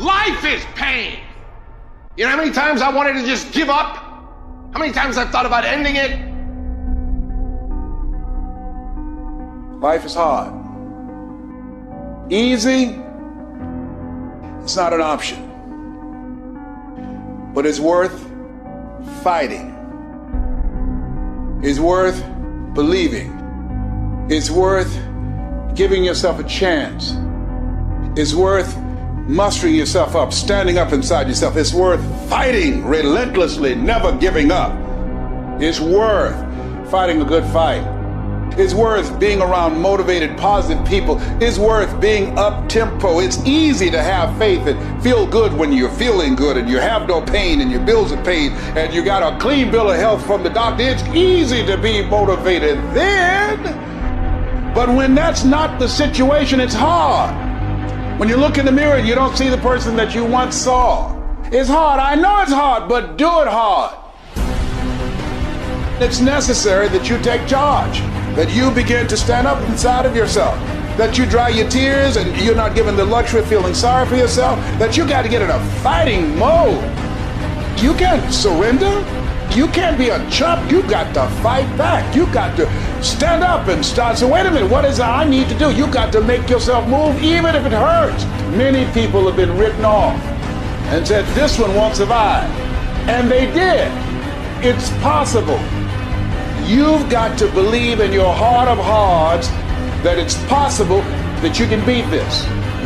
Life is pain. You know how many times I wanted to just give up? How many times I've thought about ending it? Life is hard. Easy, it's not an option. But it's worth fighting. It's worth believing. It's worth giving yourself a chance. It's worth mustering yourself up, standing up inside yourself. It's worth fighting relentlessly, never giving up. It's worth fighting a good fight. It's worth being around motivated, positive people. It's worth being up-tempo. It's easy to have faith and feel good when you're feeling good and you have no pain and your bills are paid and you got a clean bill of health from the doctor. It's easy to be motivated then. But when that's not the situation, it's hard. When you look in the mirror and you don't see the person that you once saw. It's hard. I know it's hard, but do it hard. It's necessary that you take charge, that you begin to stand up inside of yourself, that you dry your tears and you're not given the luxury of feeling sorry for yourself, that you got to get in a fighting mode. You can't surrender. You can't be a chump. You got to fight back. You got to stand up and start. So wait a minute, what is it I need to do? You got to make yourself move even if it hurts. Many people have been written off and said this one won't survive. And they did. It's possible. You've got to believe in your heart of hearts that it's possible that you can beat this.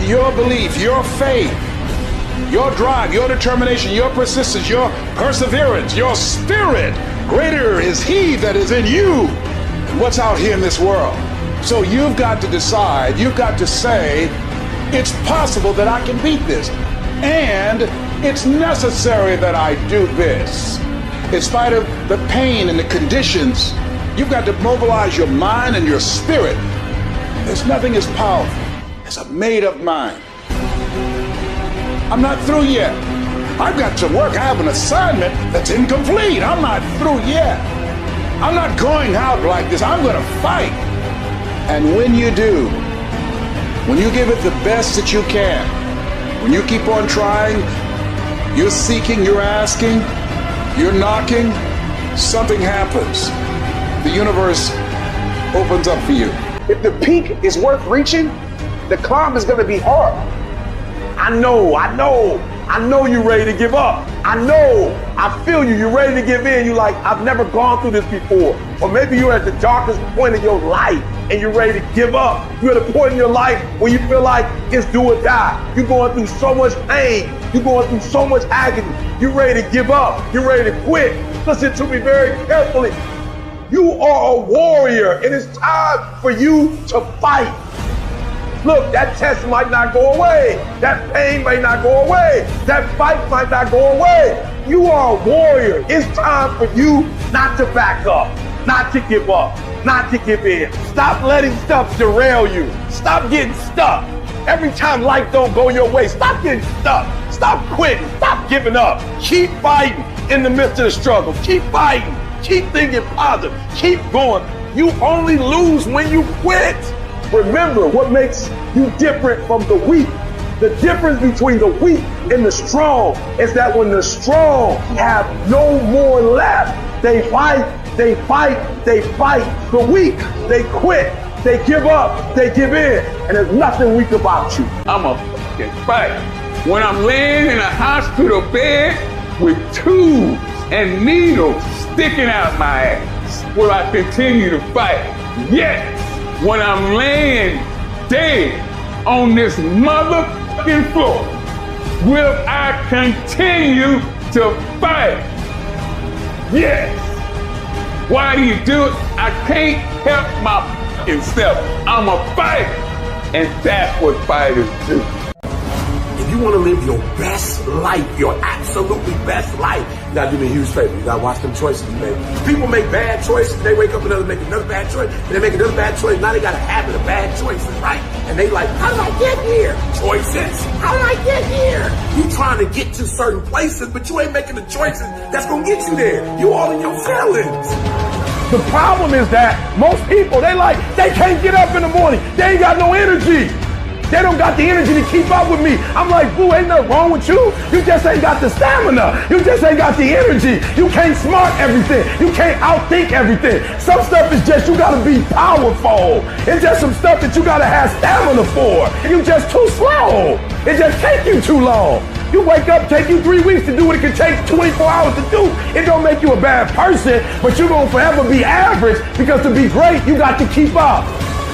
Your belief, your faith, your drive, your determination, your persistence, your perseverance, your spirit. Greater is He that is in you than what's out here in this world. So you've got to decide, you've got to say, it's possible that I can beat this. And it's necessary that I do this. In spite of the pain and the conditions, you've got to mobilize your mind and your spirit. There's nothing as powerful as a made-up mind. I'm not through yet. I've got to work. I have an assignment that's incomplete. I'm not through yet. I'm not going out like this. I'm going to fight. And when you do, when you give it the best that you can, when you keep on trying, you're seeking, you're asking, you're knocking, something happens. The universe opens up for you. If the peak is worth reaching, the climb is going to be hard. I know you're ready to give up. I feel you. You're ready to give in. You're like, I've never gone through this before. Or maybe you're at the darkest point of your life and you're ready to give up. You're at a point in your life where you feel like it's do or die. You're going through so much pain. You're going through so much agony. You're ready to give up. You're ready to quit. Listen to me very carefully. You are a warrior, and it's time for you to fight. Look, that test might not go away. That pain may not go away. That fight might not go away. You are a warrior. It's time for you not to back up, not to give up, not to give in. Stop letting stuff derail you. Stop getting stuck. Every time life don't go your way, stop getting stuck. Stop quitting. Stop giving up. Keep fighting in the midst of the struggle. Keep fighting. Keep thinking positive. Keep going. You only lose when you quit. Remember what makes you different from the weak. The difference between the weak and the strong is that when the strong have no more left, they fight, they fight, they fight. The weak, they quit, they give up, they give in, and there's nothing weak about you. I'm a fucking fight. When I'm laying in a hospital bed with tubes and needles sticking out my ass, will I continue to fight? Yes. When I'm laying dead on this motherfucking floor, will I continue to fight? Yes. Why do you do it? I can't help my fucking self. I'm a fighter. And that's what fighters do. If you want to live your best life, your absolutely best life, you gotta do me a huge favor. You gotta watch them choices you make. People make bad choices, they wake up and they make another bad choice, and they make another bad choice. Now they got a habit of bad choices, right? And they like, how did I get here? Choices. How did I get here? You trying to get to certain places, but you ain't making the choices that's gonna get you there. You all in your feelings. The problem is that most people, they can't get up in the morning. They ain't got no energy. They don't got the energy to keep up with me. I'm like, boo, ain't nothing wrong with you. You just ain't got the stamina. You just ain't got the energy. You can't smart everything. You can't outthink everything. Some stuff is just you gotta be powerful. It's just some stuff that you gotta have stamina for. You just too slow. It just take you too long. You wake up, take you 3 weeks to do what it can take 24 hours to do. It don't make you a bad person, but you're gonna forever be average because to be great, you got to keep up.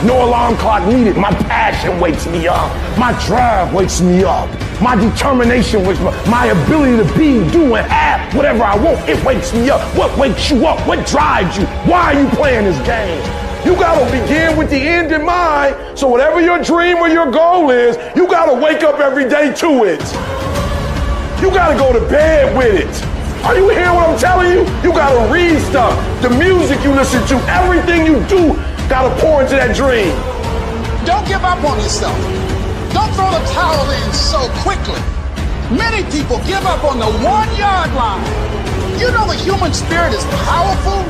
No alarm clock needed. My passion wakes me up. My drive wakes me up. My determination wakes me up. My ability to be, do, and have whatever I want, it wakes me up. What wakes you up? What drives you? Why are you playing this game? You gotta begin with the end in mind. So whatever your dream or your goal is, you gotta wake up every day to it. You gotta go to bed with it. Are you hearing what I'm telling you? You gotta read stuff. The music you listen to, everything you do, gotta pour into that dream. Don't give up on yourself. Don't throw the towel in so quickly. Many people give up on the 1-yard line. You know the human spirit is powerful.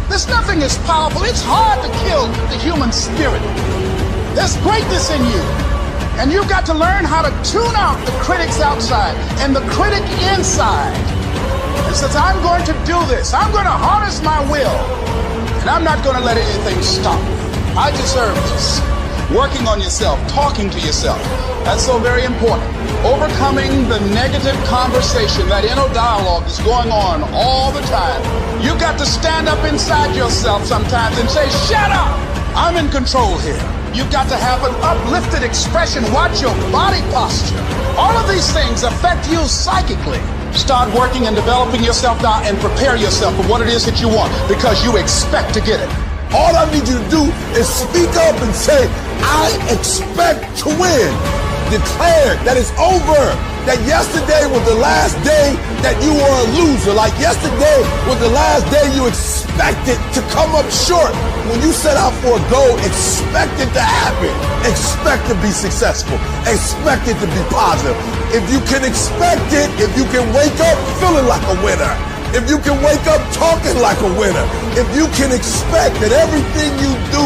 There's nothing as powerful. It's hard to kill the human spirit. There's greatness in you. And you've got to learn how to tune out the critics outside and the critic inside. And since I'm going to do this, I'm going to harness my will. And I'm not going to let anything stop me. I deserve this. Working on yourself, talking to yourself. That's so very important. Overcoming the negative conversation, that inner dialogue is going on all the time. You've got to stand up inside yourself sometimes and say, shut up! I'm in control here. You've got to have an uplifted expression. Watch your body posture. All of these things affect you psychically. Start working and developing yourself now and prepare yourself for what it is that you want because you expect to get it. All I need you to do is speak up and say, I expect to win. Declare that it's over. That yesterday was the last day that you were a loser. Like yesterday was the last day you expected to come up short. When you set out for a goal, expect it to happen. Expect to be successful. Expect it to be positive. If you can expect it, if you can wake up feeling like a winner, if you can wake up talking like a winner, if you can expect that everything you do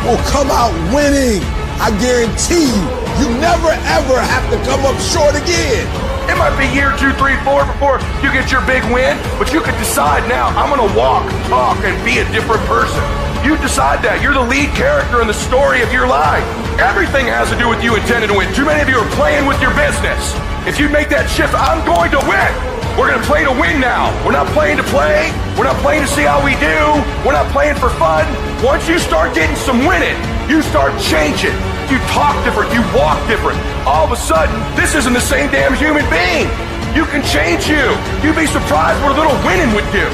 will come out winning, I guarantee you never ever have to come up short again. It might be year 2, 3, 4 before you get your big win, but you could decide now, I'm gonna walk, talk, and be a different person. You decide that. You're the lead character in the story of your life. Everything has to do with you intending to win. Too many of you are playing with your business. If you make that shift, I'm going to win. We're going to play to win now. We're not playing to play. We're not playing to see how we do. We're not playing for fun. Once you start getting some winning, you start changing. You talk different. You walk different. All of a sudden, this isn't the same damn human being. You can change you. You'd be surprised what a little winning would do.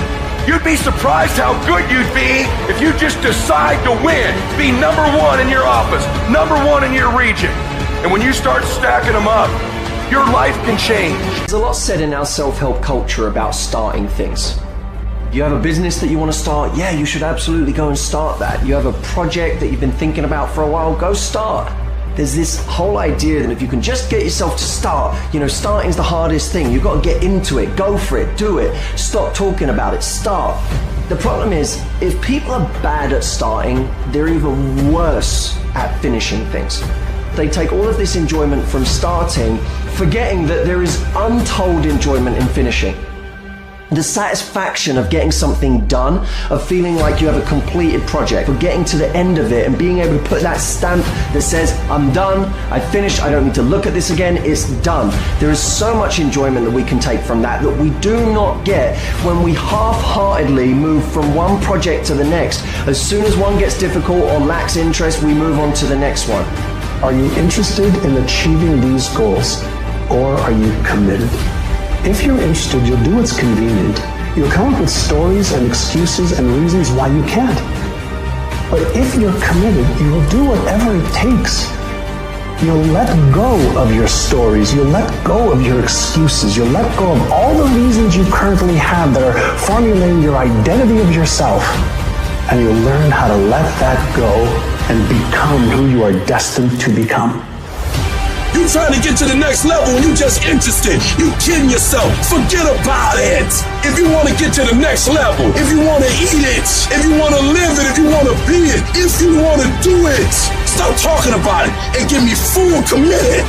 You'd be surprised how good you'd be if you just decide to win. Be number 1 in your office, number 1 in your region. And when you start stacking them up, your life can change. There's a lot said in our self-help culture about starting things. You have a business that you want to start, yeah, you should absolutely go and start that. You have a project that you've been thinking about for a while, go start. There's this whole idea that if you can just get yourself to start, starting's the hardest thing. You've got to get into it, go for it, do it, stop talking about it, start. The problem is, if people are bad at starting, they're even worse at finishing things. They take all of this enjoyment from starting, forgetting that there is untold enjoyment in finishing. The satisfaction of getting something done, of feeling like you have a completed project, of getting to the end of it and being able to put that stamp that says, I'm done, I finished, I don't need to look at this again, it's done. There is so much enjoyment that we can take from that we do not get when we half-heartedly move from one project to the next. As soon as one gets difficult or lacks interest, we move on to the next one. Are you interested in achieving these goals, or are you committed? If you're interested, you'll do what's convenient. You'll come up with stories and excuses and reasons why you can't. But if you're committed, you'll do whatever it takes. You'll let go of your stories. You'll let go of your excuses. You'll let go of all the reasons you currently have that are formulating your identity of yourself. And you'll learn how to let that go and become who you are destined to become. You trying to get to the next level and you just interested. You kidding yourself. Forget about it. If you want to get to the next level, if you want to eat it, if you want to live it, if you want to be it, if you want to do it, stop talking about it and give me full committed.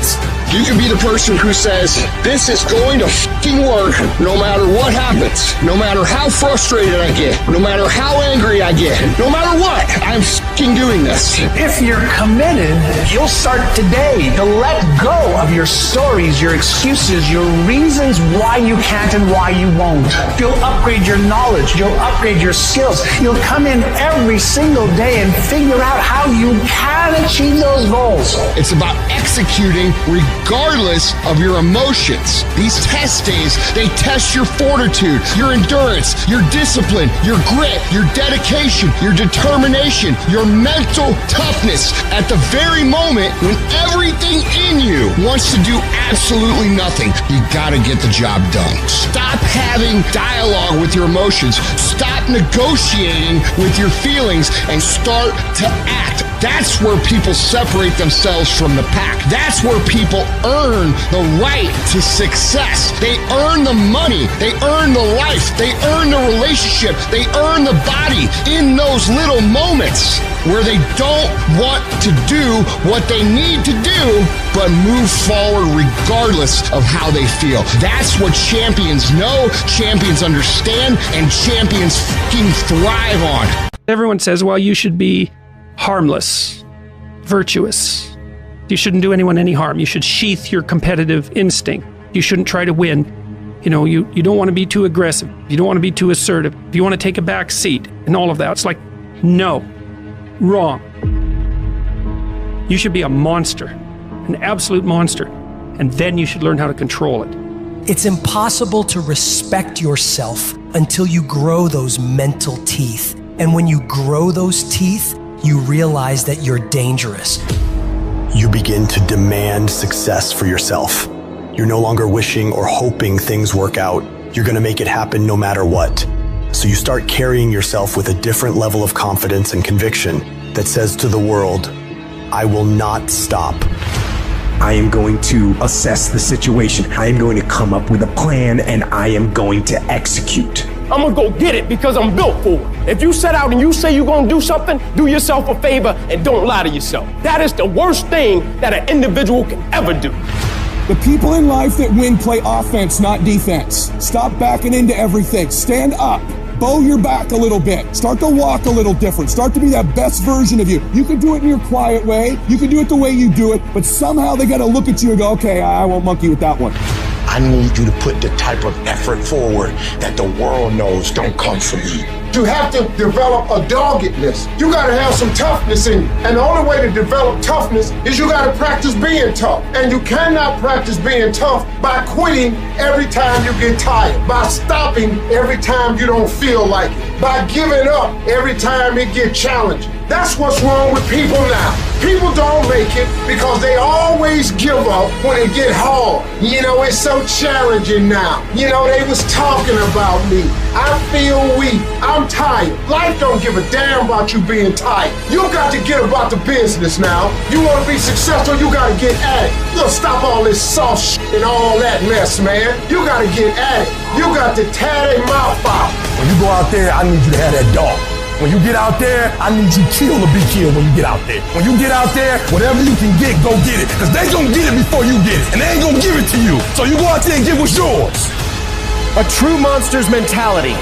You can be the person who says, this is going to fucking work no matter what happens, no matter how frustrated I get, no matter how angry I get, no matter what, I'm fucking doing this. If you're committed, you'll start today to let go of your stories, your excuses, your reasons why you can't and why you won't. You'll upgrade your knowledge. You'll upgrade your skills. You'll come in every single day and figure out how you can achieve those goals. It's about executing regardless of your emotions. These test days, they test your fortitude, your endurance, your discipline, your grit, your dedication, your determination, your mental toughness at the very moment when everything in you wants to do absolutely nothing. You gotta get the job done. Stop having dialogue with your emotions. Stop negotiating with your feelings and start to act. That's where people separate themselves from the pack. That's where people earn the right to success. They earn the money. They earn the life. They earn the relationship. They earn the body in those little moments where they don't want to do what they need to do, but move forward regardless of how they feel. That's what champions know, champions understand, and champions fucking thrive on. Everyone says, well, you should be harmless, virtuous. You shouldn't do anyone any harm. You should sheath your competitive instinct. You shouldn't try to win. You know, you don't want to be too aggressive. You don't want to be too assertive. You want to take a back seat and all of that. It's like, no, wrong. You should be a monster, an absolute monster, and then you should learn how to control it. It's impossible to respect yourself until you grow those mental teeth. And when you grow those teeth, you realize that you're dangerous. You begin to demand success for yourself. You're no longer wishing or hoping things work out. You're going to make it happen no matter what. So you start carrying yourself with a different level of confidence and conviction that says to the world, I will not stop. I am going to assess the situation. I am going to come up with a plan and I am going to execute. I'm gonna go get it because I'm built for it. If you set out and you say you're gonna do something, do yourself a favor and don't lie to yourself. That is the worst thing that an individual can ever do. The people in life that win play offense, not defense. Stop backing into everything. Stand up. Bow your back a little bit. Start to walk a little different. Start to be that best version of you. You can do it in your quiet way. You can do it the way you do it, but somehow they gotta look at you and go, okay, I won't monkey with that one. I need you to put the type of effort forward that the world knows don't come from you. You have to develop a doggedness. You gotta have some toughness in you. And the only way to develop toughness is you gotta practice being tough. And you cannot practice being tough by quitting every time you get tired, by stopping every time you don't feel like it, by giving up every time it gets challenging. That's what's wrong with people now. People don't make it because they always give up when it get hard. You know, it's so challenging now. You know, they was talking about me. I feel weak. I'm tired. Life don't give a damn about you being tired. You got to get about the business now. You want to be successful, you got to get at it. You gotta stop all this soft shit and all that mess, man. You got to get at it. You got to tear their mouth out. When you go out there, I need you to have that dog. When you get out there, I need you kill or be killed when you get out there. When you get out there, whatever you can get, go get it. Because they gonna get it before you get it. And they ain't gonna give it to you. So you go out there and get what's yours. A true monster's mentality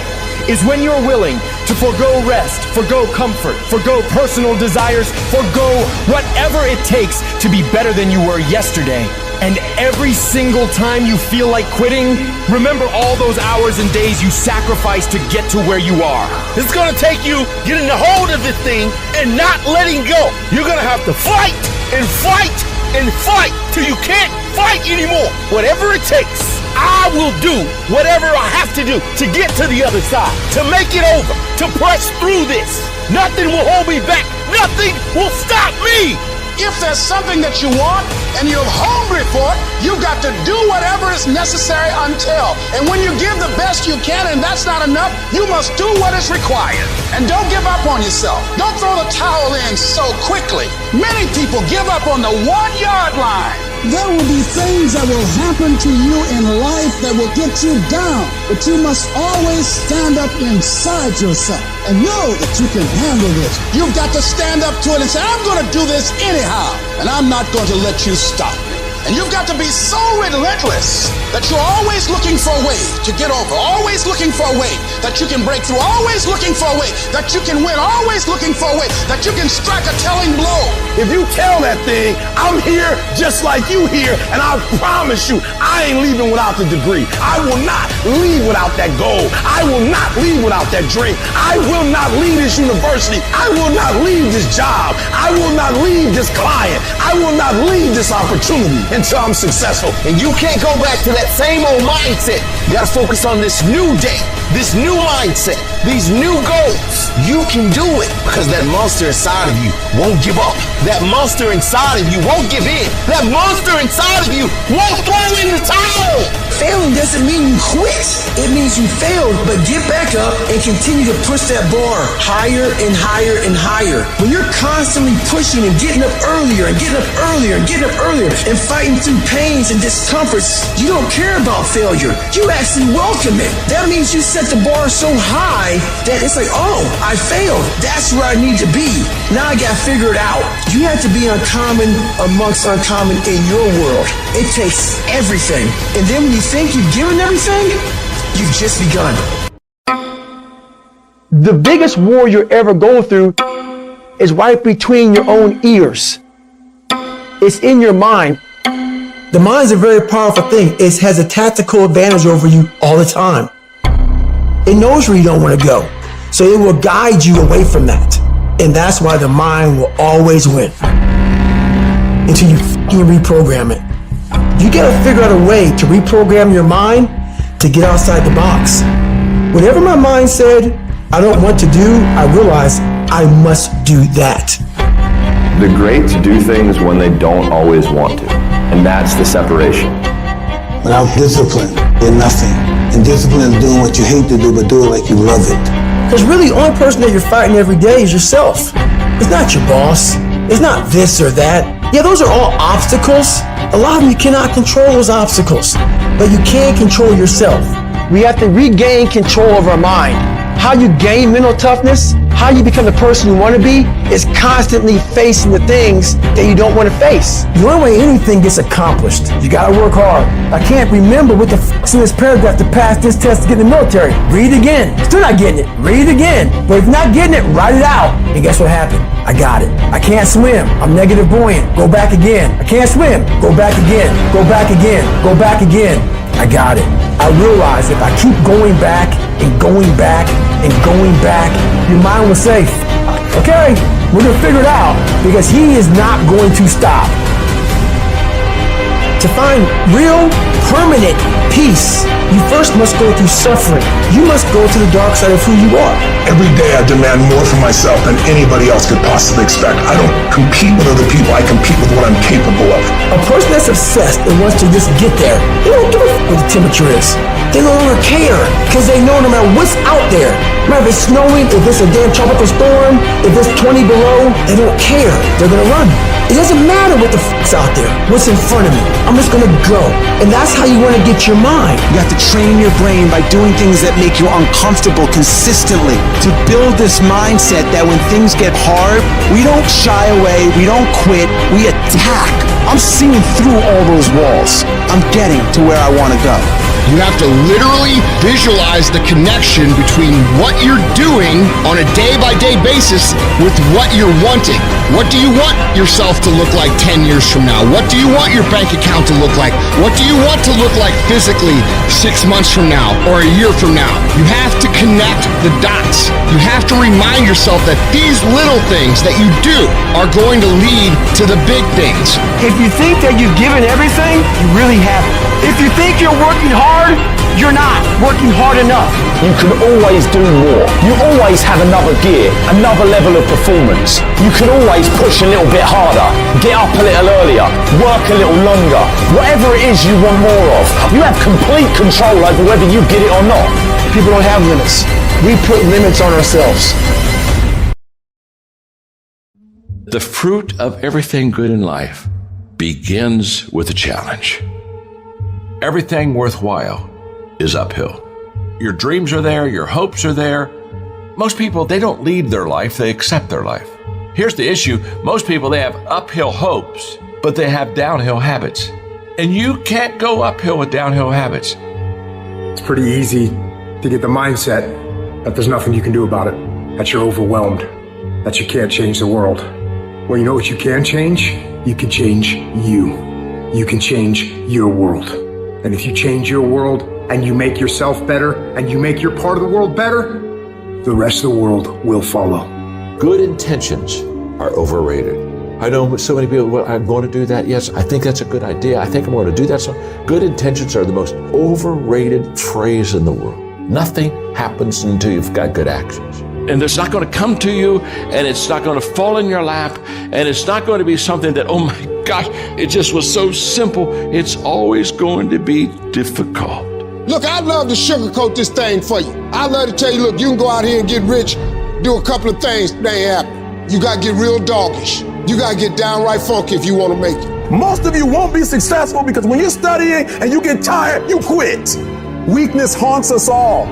is when you're willing to forgo rest, forgo comfort, forgo personal desires, forgo whatever it takes to be better than you were yesterday. And every single time you feel like quitting, remember all those hours and days you sacrificed to get to where you are. It's gonna take you getting a hold of this thing and not letting go. You're gonna have to fight and fight and fight till you can't fight anymore. Whatever it takes, I will do whatever I have to do to get to the other side, to make it over, to press through this. Nothing will hold me back. Nothing will stop me. If there's something that you want and you're hungry for it, you got to do whatever is necessary until. And when you give the best you can and that's not enough, you must do what is required. And don't give up on yourself. Don't throw the towel in so quickly. Many people give up on the 1 yard line. There will be things that will happen to you in life that will get you down, but you must always stand up inside yourself and know that you can handle this. You've got to stand up to it and say, I'm going to do this anyhow, and I'm not going to let you stop. And you've got to be so relentless that you're always looking for a way to get over, always looking for a way that you can break through, always looking for a way that you can win, always looking for a way that you can strike a telling blow. If you tell that thing, I'm here just like you here, and I promise you, I ain't leaving without the degree. I will not leave without that goal. I will not leave without that dream. I will not leave this university. I will not leave this job. I will not leave this client. I will not leave this opportunity until I'm successful. And you can't go back to that same old mindset. You gotta focus on this new day, this new mindset, these new goals. You can do it because that monster inside of you won't give up. That monster inside of you won't give in. That monster inside of you won't throw in the towel. Failing doesn't mean you quit. It means you failed, but get back up and continue to push that bar higher and higher and higher. When you're constantly pushing and getting up earlier and getting up earlier and getting up earlier and fighting through pains and discomforts, you don't care about failure. You actually welcome it. That means you set the bar so high that it's like, oh, I failed. That's where I need to be. Now I got to figure it out. You have to be uncommon amongst uncommon in your world. It takes everything. And then when you think you've given everything, you've just begun. The biggest war you'll ever go through is right between your own ears. It's in your mind. The mind's a very powerful thing. It has a tactical advantage over you all the time. It knows where you don't want to go. So it will guide you away from that. And that's why the mind will always win. Until you fucking reprogram it. You gotta figure out a way to reprogram your mind to get outside the box. Whatever my mind said I don't want to do, I realize I must do that. They're great to do things when they don't always want to. And that's the separation. Without discipline, you're nothing. And discipline is doing what you hate to do, but do it like you love it. Because really, the only person that you're fighting every day is yourself. It's not your boss. It's not this or that. Yeah, those are all obstacles. A lot of them you cannot control those obstacles, but you can control yourself. We have to regain control of our mind. How you gain mental toughness, how you become the person you want to be, is constantly facing the things that you don't want to face. The only way anything gets accomplished, you gotta work hard. I can't remember what the f***'s in this paragraph to pass this test to get in the military. Read it again. Still not getting it. Read it again. But if you're not getting it, write it out. And guess what happened? I got it. I can't swim. I'm negative buoyant. Go back again. I can't swim. Go back again. Go back again. Go back again. I got it. I realize if I keep going back and going back and going back, your mind will say, okay, we're gonna figure it out, because he is not going to stop. To find real, permanent peace, you first must go through suffering. You must go to the dark side of who you are. Every day I demand more from myself than anybody else could possibly expect. I don't compete with other people, I compete with what I'm capable of. A person that's obsessed and wants to just get there, they don't give a f*** what the temperature is. They no longer care, because they know no matter what's out there, no matter if it's snowing, if it's a damn tropical storm, if it's 20 below, they don't care. They're gonna run. It doesn't matter what the f***'s out there, what's in front of me. I'm just gonna go. And that's how you wanna get your mind. You have to train your brain by doing things that make you uncomfortable consistently. To build this mindset that when things get hard, we don't shy away, we don't quit, we attack. I'm seeing through all those walls. I'm getting to where I wanna go. You have to literally visualize the connection between what you're doing on a day-by-day basis with what you're wanting. What do you want yourself to look like 10 years from now? What do you want your bank account to look like? What do you want to look like physically 6 months from now or a year from now? You have to connect the dots. You have to remind yourself that these little things that you do are going to lead to the big things. If you think that you've given everything, you really haven't. If you think you're working hard, you're not working hard enough. You can always do more. You always have another gear, another level of performance. You can always push a little bit harder, get up a little earlier, work a little longer. Whatever it is you want more of, you have complete control over whether you get it or not. People don't have limits. We put limits on ourselves. The fruit of everything good in life begins with a challenge. Everything worthwhile is uphill. Your dreams are there, your hopes are there. Most people, they don't lead their life, they accept their life. Here's the issue. Most people, they have uphill hopes, but they have downhill habits. And you can't go uphill with downhill habits. It's pretty easy to get the mindset that there's nothing you can do about it, that you're overwhelmed, that you can't change the world. Well, you know what you can change? You can change you. You can change your world. And if you change your world and you make yourself better and you make your part of the world better, the rest of the world will follow. Good intentions are overrated. I know so many people, well, I'm going to do that. Yes, I think that's a good idea. I think I'm going to do that. So good intentions are the most overrated phrase in the world. Nothing happens until you've got good actions. And it's not going to come to you, and it's not going to fall in your lap, and it's not going to be something that, oh my gosh, it just was so simple. It's always going to be difficult. Look, I'd love to sugarcoat this thing for you. I'd love to tell you, look, you can go out here and get rich, do a couple of things, they ain't happen. You got to get real doggish. You got to get downright funky if you want to make it. Most of you won't be successful because when you're studying and you get tired, you quit. Weakness haunts us all.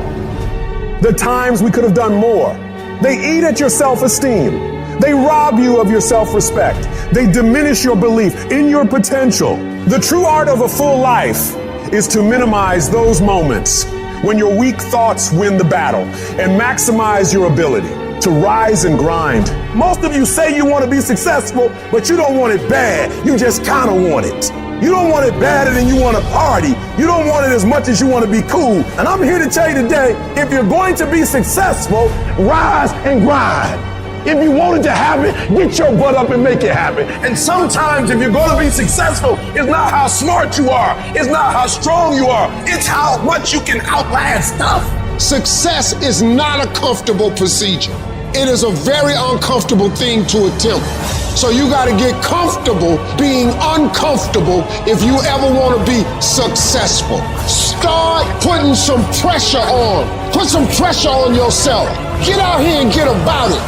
The times we could have done more. They eat at your self-esteem. They rob you of your self-respect. They diminish your belief in your potential. The true art of a full life is to minimize those moments when your weak thoughts win the battle and maximize your ability to rise and grind. Most of you say you want to be successful, but you don't want it bad. You just kind of want it. You don't want it badder than you want to party. You don't want it as much as you want to be cool. And I'm here to tell you today, if you're going to be successful, rise and grind. If you want it to happen, get your butt up and make it happen. And sometimes if you're going to be successful, it's not how smart you are. It's not how strong you are. It's how much you can outlast stuff. Success is not a comfortable procedure. It is a very uncomfortable thing to attempt. So you got to get comfortable being uncomfortable if you ever want to be successful. Start putting some pressure on. Put some pressure on yourself. Get out here and get about it.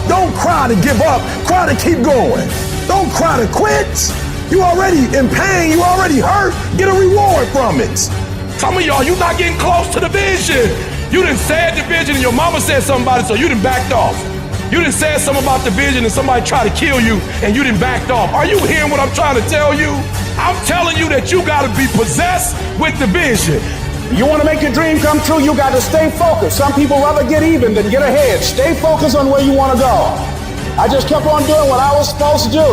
Don't cry to give up. Cry to keep going. Don't cry to quit. You already in pain. You already hurt. Get a reward from it. Some of y'all, you not getting close to the vision. You done said the vision and your mama said something about it, so you done backed off. You done said something about the vision and somebody tried to kill you and you done backed off. Are you hearing what I'm trying to tell you? I'm telling you that you gotta be possessed with the vision. You want to make your dream come true, you got to stay focused. Some people rather get even than get ahead. Stay focused on where you want to go. I just kept on doing what I was supposed to do.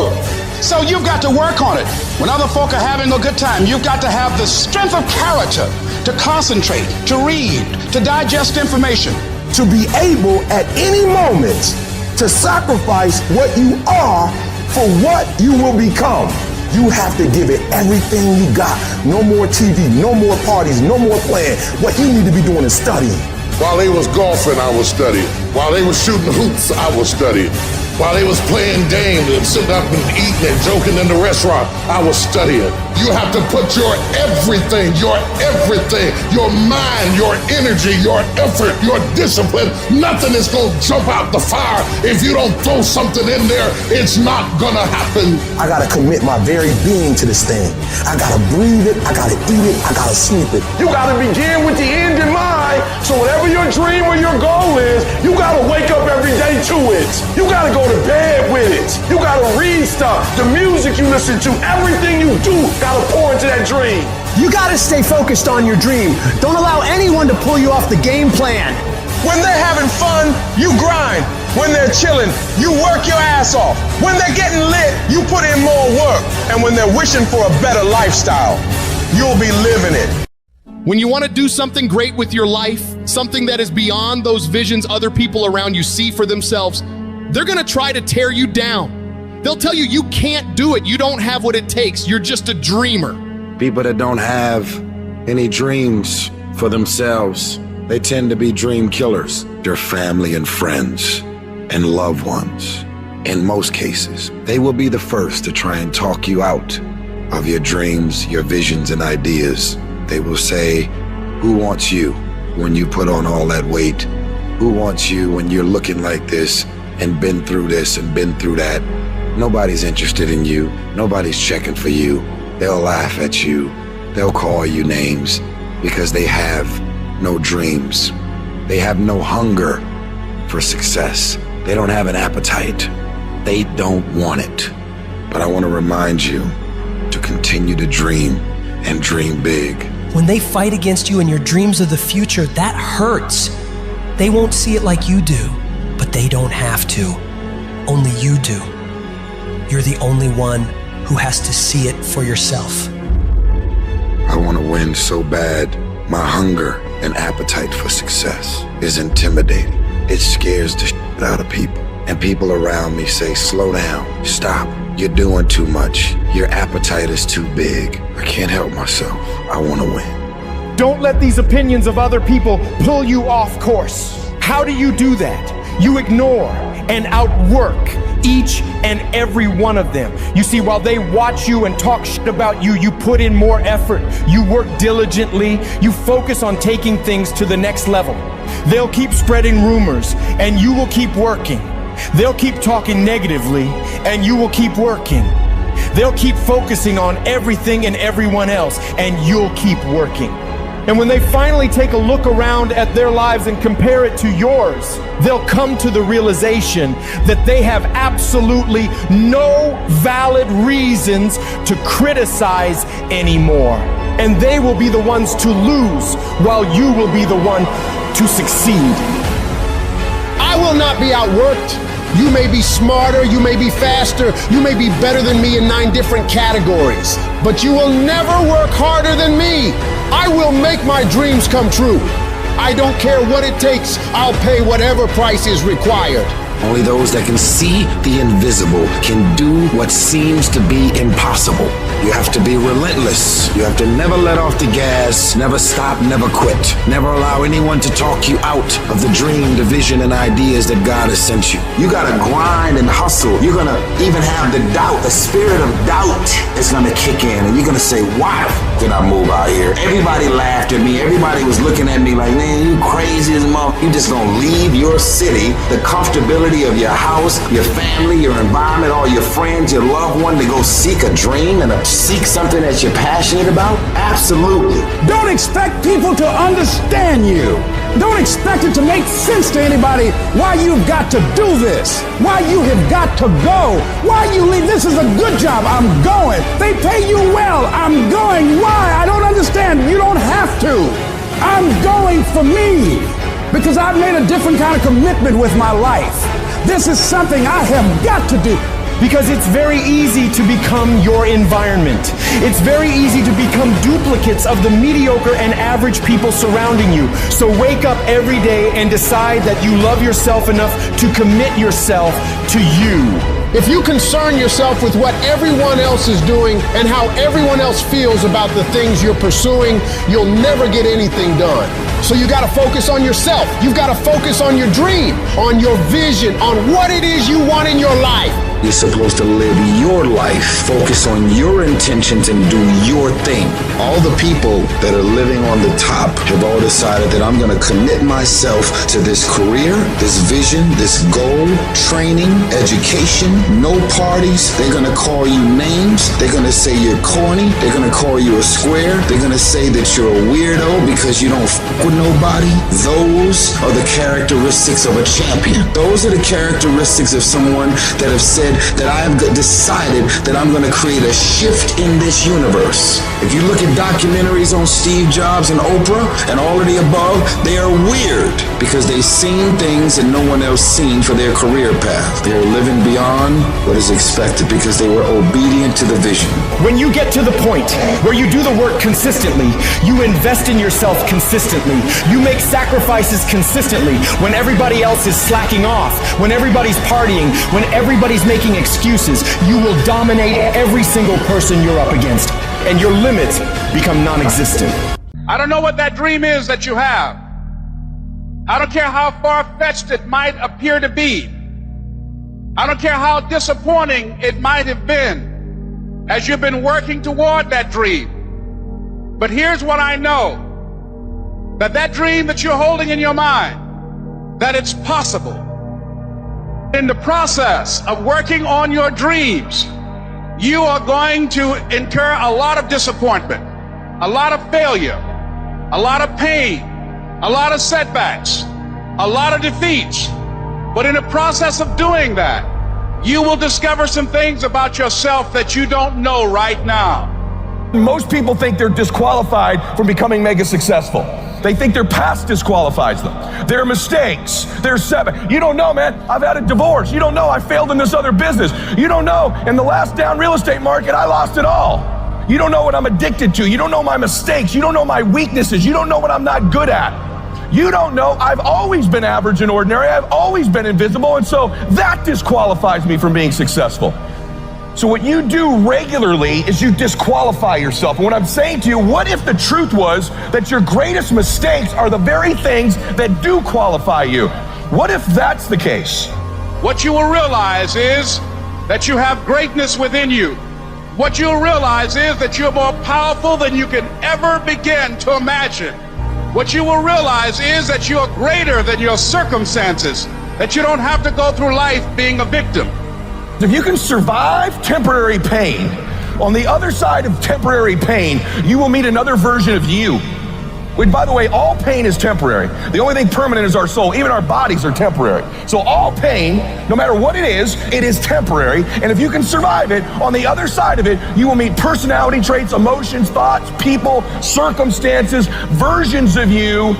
So you've got to work on it. When other folk are having a good time, you've got to have the strength of character to concentrate, to read, to digest information. To be able at any moment to sacrifice what you are for what you will become. You have to give it everything you got. No more TV, no more parties, no more playing. What you need to be doing is studying. While they was golfing, I was studying. While they was shooting hoops, I was studying. While they was playing games and sitting up and eating and joking in the restaurant, I was studying. You have to put your everything, your mind, your energy, your effort, your discipline. Nothing is going to jump out the fire if you don't throw something in there. It's not going to happen. I got to commit my very being to this thing. I got to breathe it. I got to eat it. I got to sleep it. You got to begin with the end in mind. So whatever your dream or your goal is, you got to wake up every day to it. You got to go to bed with it. You got to read stuff. The music you listen to, everything you do, got to pour into that dream. You got to stay focused on your dream. Don't allow anyone to pull you off the game plan. When they're having fun, you grind. When they're chilling, you work your ass off. When they're getting lit, you put in more work. And when they're wishing for a better lifestyle, you'll be living it. When you want to do something great with your life, something that is beyond those visions other people around you see for themselves, they're going to try to tear you down. They'll tell you you can't do it. You don't have what it takes. You're just a dreamer. People that don't have any dreams for themselves, they tend to be dream killers. Their family and friends and loved ones. In most cases, they will be the first to try and talk you out of your dreams, your visions and ideas. They will say, who wants you when you put on all that weight? Who wants you when you're looking like this and been through this and been through that? Nobody's interested in you. Nobody's checking for you. They'll laugh at you. They'll call you names because they have no dreams. They have no hunger for success. They don't have an appetite. They don't want it. But I want to remind you to continue to dream and dream big. When they fight against you in your dreams of the future, that hurts. They won't see it like you do, but they don't have to. Only you do. You're the only one who has to see it for yourself. I want to win so bad. My hunger and appetite for success is intimidating. It scares the shit out of people. And people around me say, slow down, stop. You're doing too much. Your appetite is too big. I can't help myself. I want to win. Don't let these opinions of other people pull you off course. How do you do that? You ignore and outwork each and every one of them. You see, while they watch you and talk shit about you, you put in more effort. You work diligently. You focus on taking things to the next level. They'll keep spreading rumors and you will keep working. They'll keep talking negatively and you will keep working. They'll keep focusing on everything and everyone else and you'll keep working. And when they finally take a look around at their lives and compare it to yours, they'll come to the realization that they have absolutely no valid reasons to criticize anymore. And they will be the ones to lose while you will be the one to succeed. I will not be outworked. You may be smarter, you may be faster, you may be better than me in 9 different categories, but you will never work harder than me. I will make my dreams come true. I don't care what it takes. I'll pay whatever price is required. Only those that can see the invisible can do what seems to be impossible. You have to be relentless. You have to never let off the gas, never stop, never quit. Never allow anyone to talk you out of the dream, the vision, and ideas that God has sent you. You gotta grind and hustle. You're gonna even have the doubt, the spirit of doubt is gonna kick in, and you're gonna say, why did I move out here? Everybody laughed at me. Everybody was looking at me like, man, you crazy as a mother. You just gonna leave your city, the comfortability of your house, your family, your environment, all your friends, your loved one to go seek a dream and seek something that you're passionate about? Absolutely. Don't expect people to understand you. Don't expect it to make sense to anybody why you've got to do this, why you have got to go, why you leave. This is a good job. I'm going. They pay you well. I'm going. Why? I don't understand. You don't have to. I'm going for me because I've made a different kind of commitment with my life. This is something I have got to do. Because it's very easy to become your environment. It's very easy to become duplicates of the mediocre and average people surrounding you. So wake up every day and decide that you love yourself enough to commit yourself to you. If you concern yourself with what everyone else is doing and how everyone else feels about the things you're pursuing, you'll never get anything done. So you gotta focus on yourself. You've gotta focus on your dream, on your vision, on what it is you want in your life. You're supposed to live your life, focus on your intentions, and do your thing. All the people that are living on the top have all decided that I'm gonna commit myself to this career, this vision, this goal, training, education, no parties. They're gonna call you names. They're gonna say you're corny. They're gonna call you a square. They're gonna say that you're a weirdo because you don't fuck with nobody. Those are the characteristics of a champion. Those are the characteristics of someone that have said that I have decided that I'm going to create a shift in this universe. If you look at documentaries on Steve Jobs and Oprah and all of the above, they are weird because they've seen things that no one else seen for their career path. They're living beyond what is expected because they were obedient to the vision. When you get to the point where you do the work consistently, you invest in yourself consistently, you make sacrifices consistently when everybody else is slacking off, when everybody's partying, when everybody's making excuses, you will dominate every single person you're up against, and your limits become non-existent. I don't know what that dream is that you have. I don't care how far-fetched it might appear to be. I don't care how disappointing it might have been as you've been working toward that dream. But here's what I know, that dream that you're holding in your mind, that it's possible. In the process of working on your dreams, you are going to incur a lot of disappointment, a lot of failure, a lot of pain, a lot of setbacks, a lot of defeats. But in the process of doing that, you will discover some things about yourself that you don't know right now. Most people think they're disqualified from becoming mega successful. They think their past disqualifies them. Their mistakes, their setbacks. You don't know, man. I've had a divorce. You don't know I failed in this other business. You don't know in the last down real estate market, I lost it all. You don't know what I'm addicted to. You don't know my mistakes. You don't know my weaknesses. You don't know what I'm not good at. You don't know I've always been average and ordinary. I've always been invisible. And so that disqualifies me from being successful. So what you do regularly is you disqualify yourself. And what I'm saying to you, what if the truth was that your greatest mistakes are the very things that do qualify you? What if that's the case? What you will realize is that you have greatness within you. What you'll realize is that you're more powerful than you can ever begin to imagine. What you will realize is that you're greater than your circumstances, that you don't have to go through life being a victim. If you can survive temporary pain, on the other side of temporary pain, you will meet another version of you. Which, by the way, all pain is temporary. The only thing permanent is our soul. Even our bodies are temporary. So all pain, no matter what it is temporary. And if you can survive it, on the other side of it, you will meet personality traits, emotions, thoughts, people, circumstances, versions of you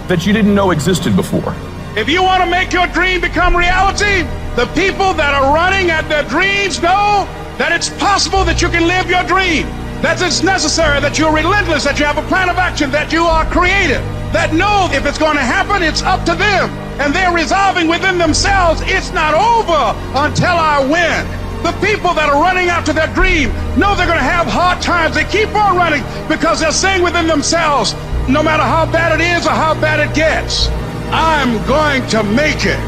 that you didn't know existed before. If you want to make your dream become reality, the people that are running at their dreams know that it's possible that you can live your dream, that it's necessary, that you're relentless, that you have a plan of action, that you are creative, that know if it's going to happen, it's up to them. And they're resolving within themselves, it's not over until I win. The people that are running after their dream know they're going to have hard times. They keep on running because they're saying within themselves, no matter how bad it is or how bad it gets, I'm going to make it.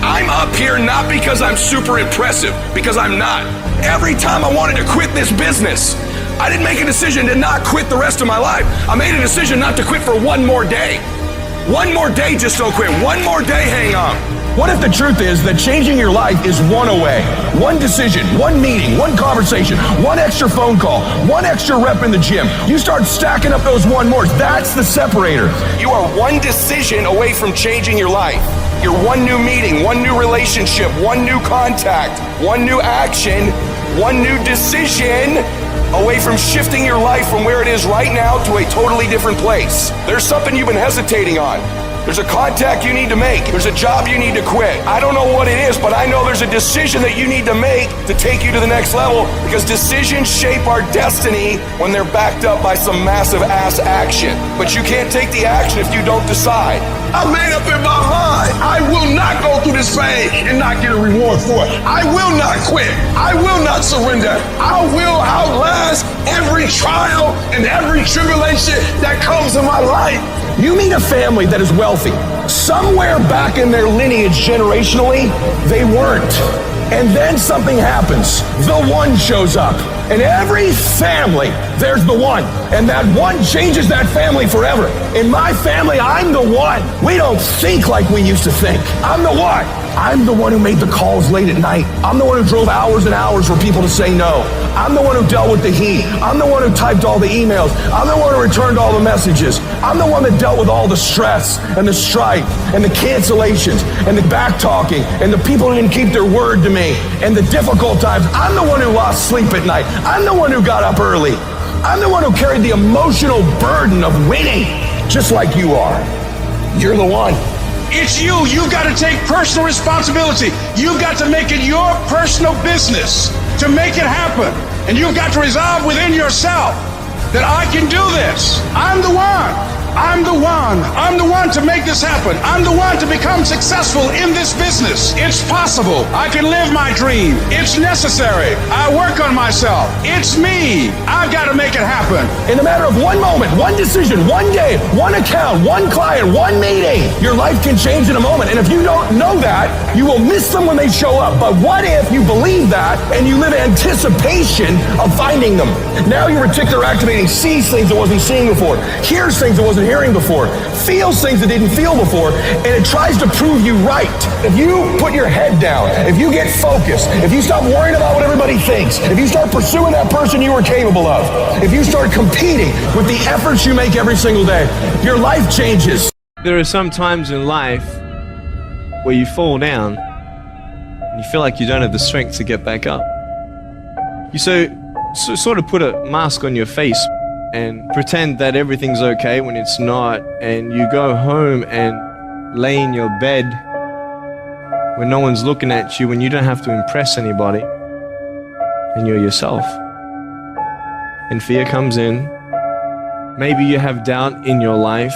I'm up here not because I'm super impressive, because I'm not. Every time I wanted to quit this business, I didn't make a decision to not quit the rest of my life. I made a decision not to quit for one more day. One more day, just don't quit. One more day, hang on. What if the truth is that changing your life is one away? One decision, one meeting, one conversation, one extra phone call, one extra rep in the gym. You start stacking up those one mores. That's the separator. You are one decision away from changing your life. You're one new meeting, one new relationship, one new contact, one new action, one new decision away from shifting your life from where it is right now to a totally different place. There's something you've been hesitating on. There's a contact you need to make. There's a job you need to quit. I don't know what it is, but I know there's a decision that you need to make to take you to the next level, because decisions shape our destiny when they're backed up by some massive ass action. But you can't take the action if you don't decide. I made up in my mind. I will not go through this pain and not get a reward for it. I will not quit. I will not surrender. I will outlast every trial and every tribulation that comes in my life. You meet a family that is wealthy. Somewhere back in their lineage generationally, they weren't. And then something happens. The one shows up. In every family, there's the one. And that one changes that family forever. In my family, I'm the one. We don't think like we used to think. I'm the one. I'm the one who made the calls late at night. I'm the one who drove hours and hours for people to say no. I'm the one who dealt with the heat. I'm the one who typed all the emails. I'm the one who returned all the messages. I'm the one that dealt with all the stress and the strife and the cancellations and the back talking and the people who didn't keep their word to me and the difficult times. I'm the one who lost sleep at night. I'm the one who got up early. I'm the one who carried the emotional burden of winning, just like you are. You're the one. It's you. You've got to take personal responsibility. You've got to make it your personal business to make it happen. And you've got to resolve within yourself that I can do this. I'm the one. I'm the one. I'm the one to make this happen. I'm the one to become successful in this business. It's possible. I can live my dream. It's necessary. I work on myself. It's me. I've got to make it happen. In a matter of one moment, one decision, one day, one account, one client, one meeting, your life can change in a moment. And if you don't know that, you will miss them when they show up. But what if you believe that and you live in anticipation of finding them? Now your reticular activating sees things it wasn't seeing before, hears things it wasn't wasn't hearing before, feels things it didn't feel before, and it tries to prove you right. If you put your head down, if you get focused, if you stop worrying about what everybody thinks, if you start pursuing that person you were capable of, if you start competing with the efforts you make every single day, your life changes. There are some times in life where you fall down and you feel like you don't have the strength to get back up. You sort of put a mask on your face and pretend that everything's okay when it's not, and you go home and lay in your bed when no one's looking at you, when you don't have to impress anybody, and you're yourself. And fear comes in. Maybe you have doubt in your life.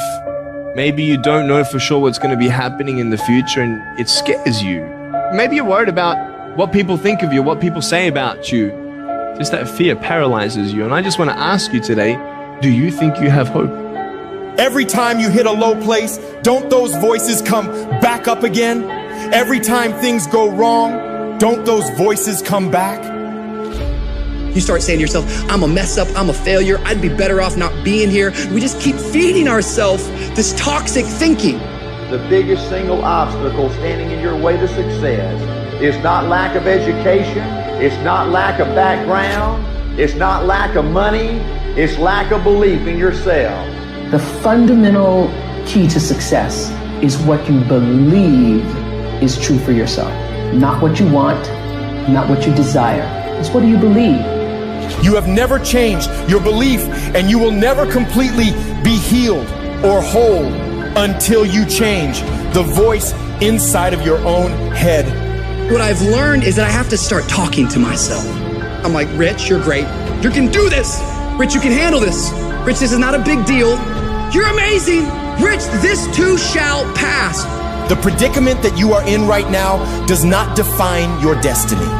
Maybe you don't know for sure what's going to be happening in the future, and it scares you. Maybe you're worried about what people think of you, what people say about you. Just that fear paralyzes you. And I just want to ask you today, do you think you have hope? Every time you hit a low place, don't those voices come back up again? Every time things go wrong, don't those voices come back? You start saying to yourself, I'm a mess up, I'm a failure, I'd be better off not being here. We just keep feeding ourselves this toxic thinking. The biggest single obstacle standing in your way to success is not lack of education, it's not lack of background, it's not lack of money, it's lack of belief in yourself. The fundamental key to success is what you believe is true for yourself. Not what you want, not what you desire. It's what do you believe? You have never changed your belief, and you will never completely be healed or whole until you change the voice inside of your own head. What I've learned is that I have to start talking to myself. I'm like, Rich, you're great. You can do this. Rich, you can handle this. Rich, this is not a big deal. You're amazing. Rich, this too shall pass. The predicament that you are in right now does not define your destiny.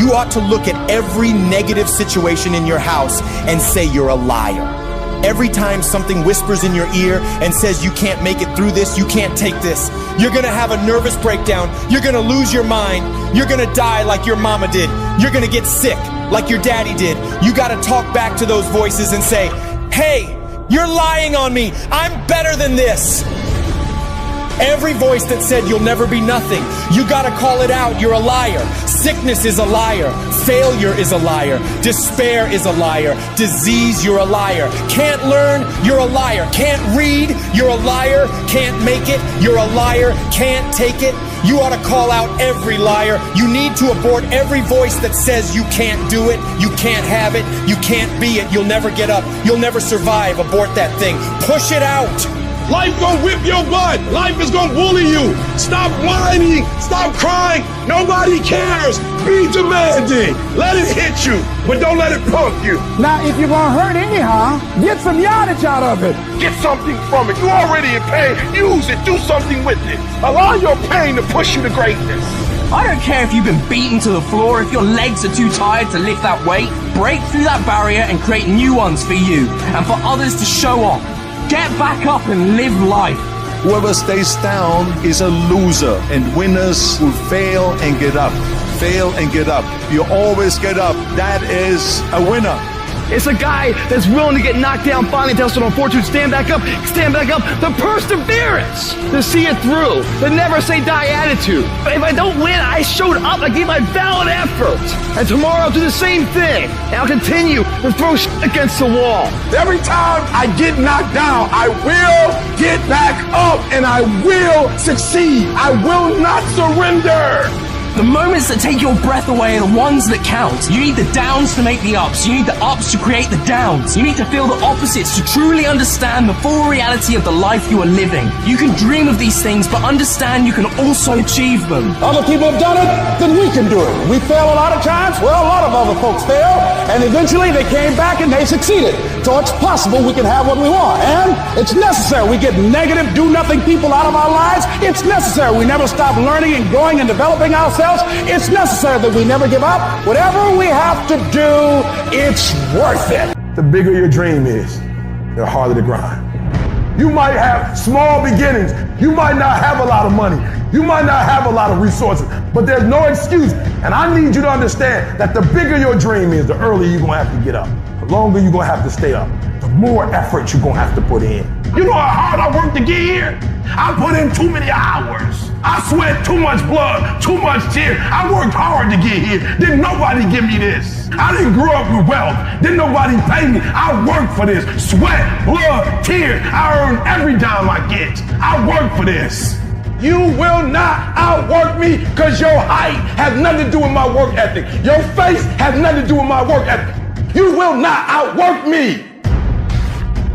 You ought to look at every negative situation in your house and say you're a liar. Every time something whispers in your ear and says you can't make it through this, you can't take this, you're gonna have a nervous breakdown, you're gonna lose your mind, you're gonna die like your mama did, you're gonna get sick like your daddy did. You gotta talk back to those voices and say, hey, you're lying on me, I'm better than this. Every voice that said you'll never be nothing, you gotta call it out, you're a liar. Sickness is a liar. Failure is a liar. Despair is a liar. Disease, you're a liar. Can't learn, you're a liar. Can't read, you're a liar. Can't make it, you're a liar. Can't take it, you ought to call out every liar. You need to abort every voice that says you can't do it, you can't have it, you can't be it, you'll never get up, you'll never survive. Abort that thing. Push it out. Life gonna whip your butt. Life is gonna bully you. Stop whining. Stop crying. Nobody cares. Be demanding. Let it hit you, but don't let it punk you. Now, if you're gonna hurt anyhow, get some yardage out of it. Get something from it. You're already in pain. Use it. Do something with it. Allow your pain to push you to greatness. I don't care if you've been beaten to the floor, if your legs are too tired to lift that weight. Break through that barrier and create new ones for you and for others to show off. Get back up and live life. Whoever stays down is a loser, and winners will fail and get up. Fail and get up. You always get up. That is a winner. It's a guy that's willing to get knocked down, finally tested on fortune, stand back up, the perseverance to see it through, the never say die attitude. But if I don't win, I showed up, I gave my valid effort. And tomorrow I'll do the same thing. And I'll continue to throw shit against the wall. Every time I get knocked down, I will get back up and I will succeed. I will not surrender. The moments that take your breath away are the ones that count. You need the downs to make the ups. You need the ups to create the downs. You need to feel the opposites to truly understand the full reality of the life you are living. You can dream of these things, but understand you can also achieve them. Other people have done it, then we can do it. We fail a lot of times. Well, a lot of other folks fail, and eventually they came back and they succeeded. So it's possible we can have what we want, and it's necessary. We get negative, do-nothing people out of our lives. It's necessary. We never stop learning and growing and developing ourselves. It's necessary that we never give up. Whatever we have to do, it's worth it. The bigger your dream is, the harder the grind. You might have small beginnings. You might not have a lot of money. You might not have a lot of resources, but there's no excuse. And I need you to understand that the bigger your dream is, the earlier you're gonna have to get up. The longer you're gonna have to stay up. The the more effort you're gonna have to put in. You know how hard I worked to get here? I put in too many hours. I sweat too much blood, too much tears. I worked hard to get here. Didn't nobody give me this. I didn't grow up with wealth. Didn't nobody pay me. I worked for this. Sweat, blood, tears. I earn every dime I get. I work for this. You will not outwork me because your height has nothing to do with my work ethic. Your face has nothing to do with my work ethic. You will not outwork me.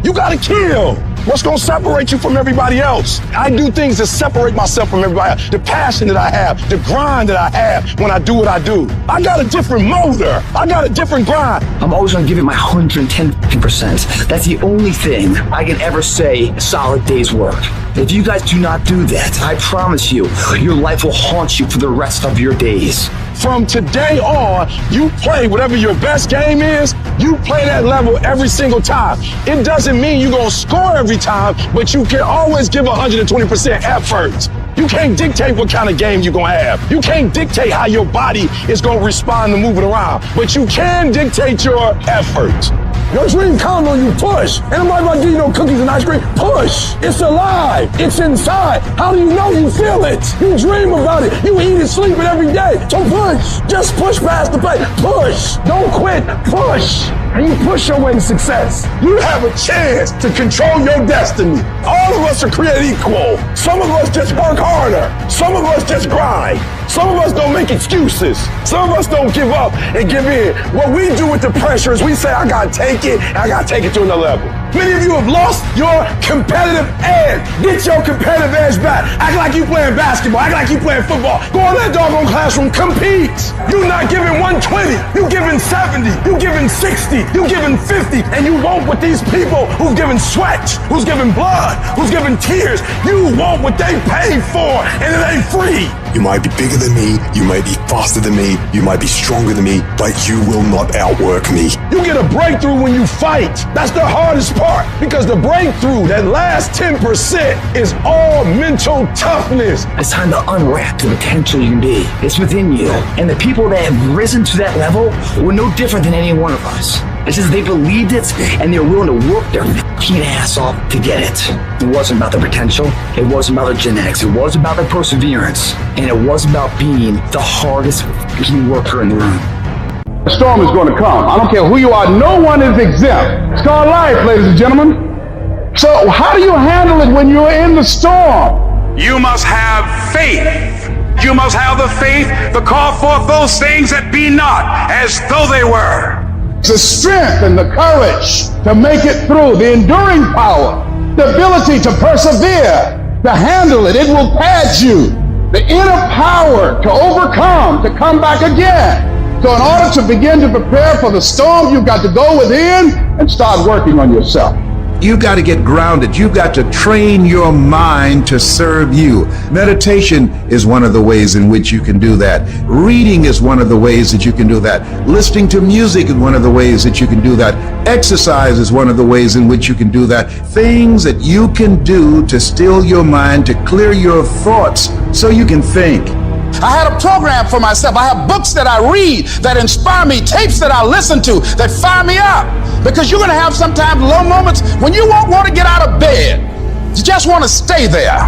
You gotta kill. What's gonna separate you from everybody else? I do things to separate myself from everybody else. The passion that I have, the grind that I have when I do what I do. I got a different motor. I got a different grind. I'm always gonna give it my 110%. That's the only thing I can ever say a solid day's work. If you guys do not do that, I promise you, your life will haunt you for the rest of your days. From today on, you play whatever your best game is, you play that level every single time. It doesn't mean you're gonna score every time, but you can always give 120% effort. You can't dictate what kind of game you're gonna have. You can't dictate how your body is gonna respond to moving around, but you can dictate your effort. Your dream counts on you. Push. Ain't nobody about to give you no cookies and ice cream. Push. It's alive. It's inside. How do you know you feel it? You dream about it. You eat and sleep it every day. So push. Just push past the pain. Push. Don't quit. Push. And you push your way to success. You have a chance to control your destiny. All of us are created equal. Some of us just work harder. Some of us just grind. Some of us don't make excuses. Some of us don't give up and give in. What we do with the pressure is we say, I gotta take it, and I gotta take it to another level. Many of you have lost your competitive edge. Get your competitive edge back. Act like you playing basketball. Act like you playing football. Go in that doggone classroom. Compete. You're not giving 120. You giving 70. You giving 60. You giving 50. And you want what these people who've given sweat, who's giving blood, who's giving tears, you want what they paid for, and it ain't free. You might be bigger than me, you might be faster than me, you might be stronger than me, but you will not outwork me. You get a breakthrough when you fight. That's the hardest part, because the breakthrough, that last 10%, is all mental toughness. It's time to unwrap the potential you can be. It's within you. And the people that have risen to that level were no different than any one of us. It's just they believed it and they were willing to work their fucking ass off to get it. It wasn't about the potential. It wasn't about the genetics. It was about the perseverance. And it was about being the hardest fucking worker in the room. The storm is going to come. I don't care who you are. No one is exempt. It's called life, ladies and gentlemen. So how do you handle it when you're in the storm? You must have faith. You must have the faith to call forth those things that be not as though they were. The strength and the courage to make it through, the enduring power, the ability to persevere, to handle it. It will pad you. The inner power to overcome, to come back again. So in order to begin to prepare for the storm, you've got to go within and start working on yourself. You've got to get grounded. You've got to train your mind to serve you. Meditation is one of the ways in which you can do that. Reading is one of the ways that you can do that. Listening to music is one of the ways that you can do that. Exercise is one of the ways in which you can do that. Things that you can do to still your mind, to clear your thoughts so you can think. I had a program for myself. I have books that I read that inspire me, tapes that I listen to that fire me up. Because you're going to have sometimes low moments when you won't want to get out of bed. You just want to stay there.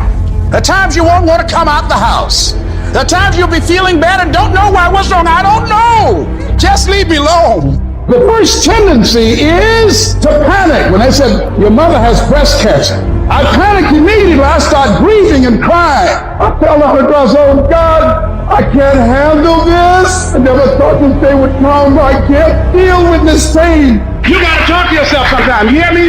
At times you won't want to come out the house. At times you'll be feeling bad and don't know why. What's wrong? I don't know. Just leave me alone. The first tendency is to panic. When they said, your mother has breast cancer, I panicked immediately. I started grieving and crying. I fell down across, oh God, I can't handle this. I never thought this day would come. I can't deal with this pain. You got to talk to yourself sometimes. You hear me?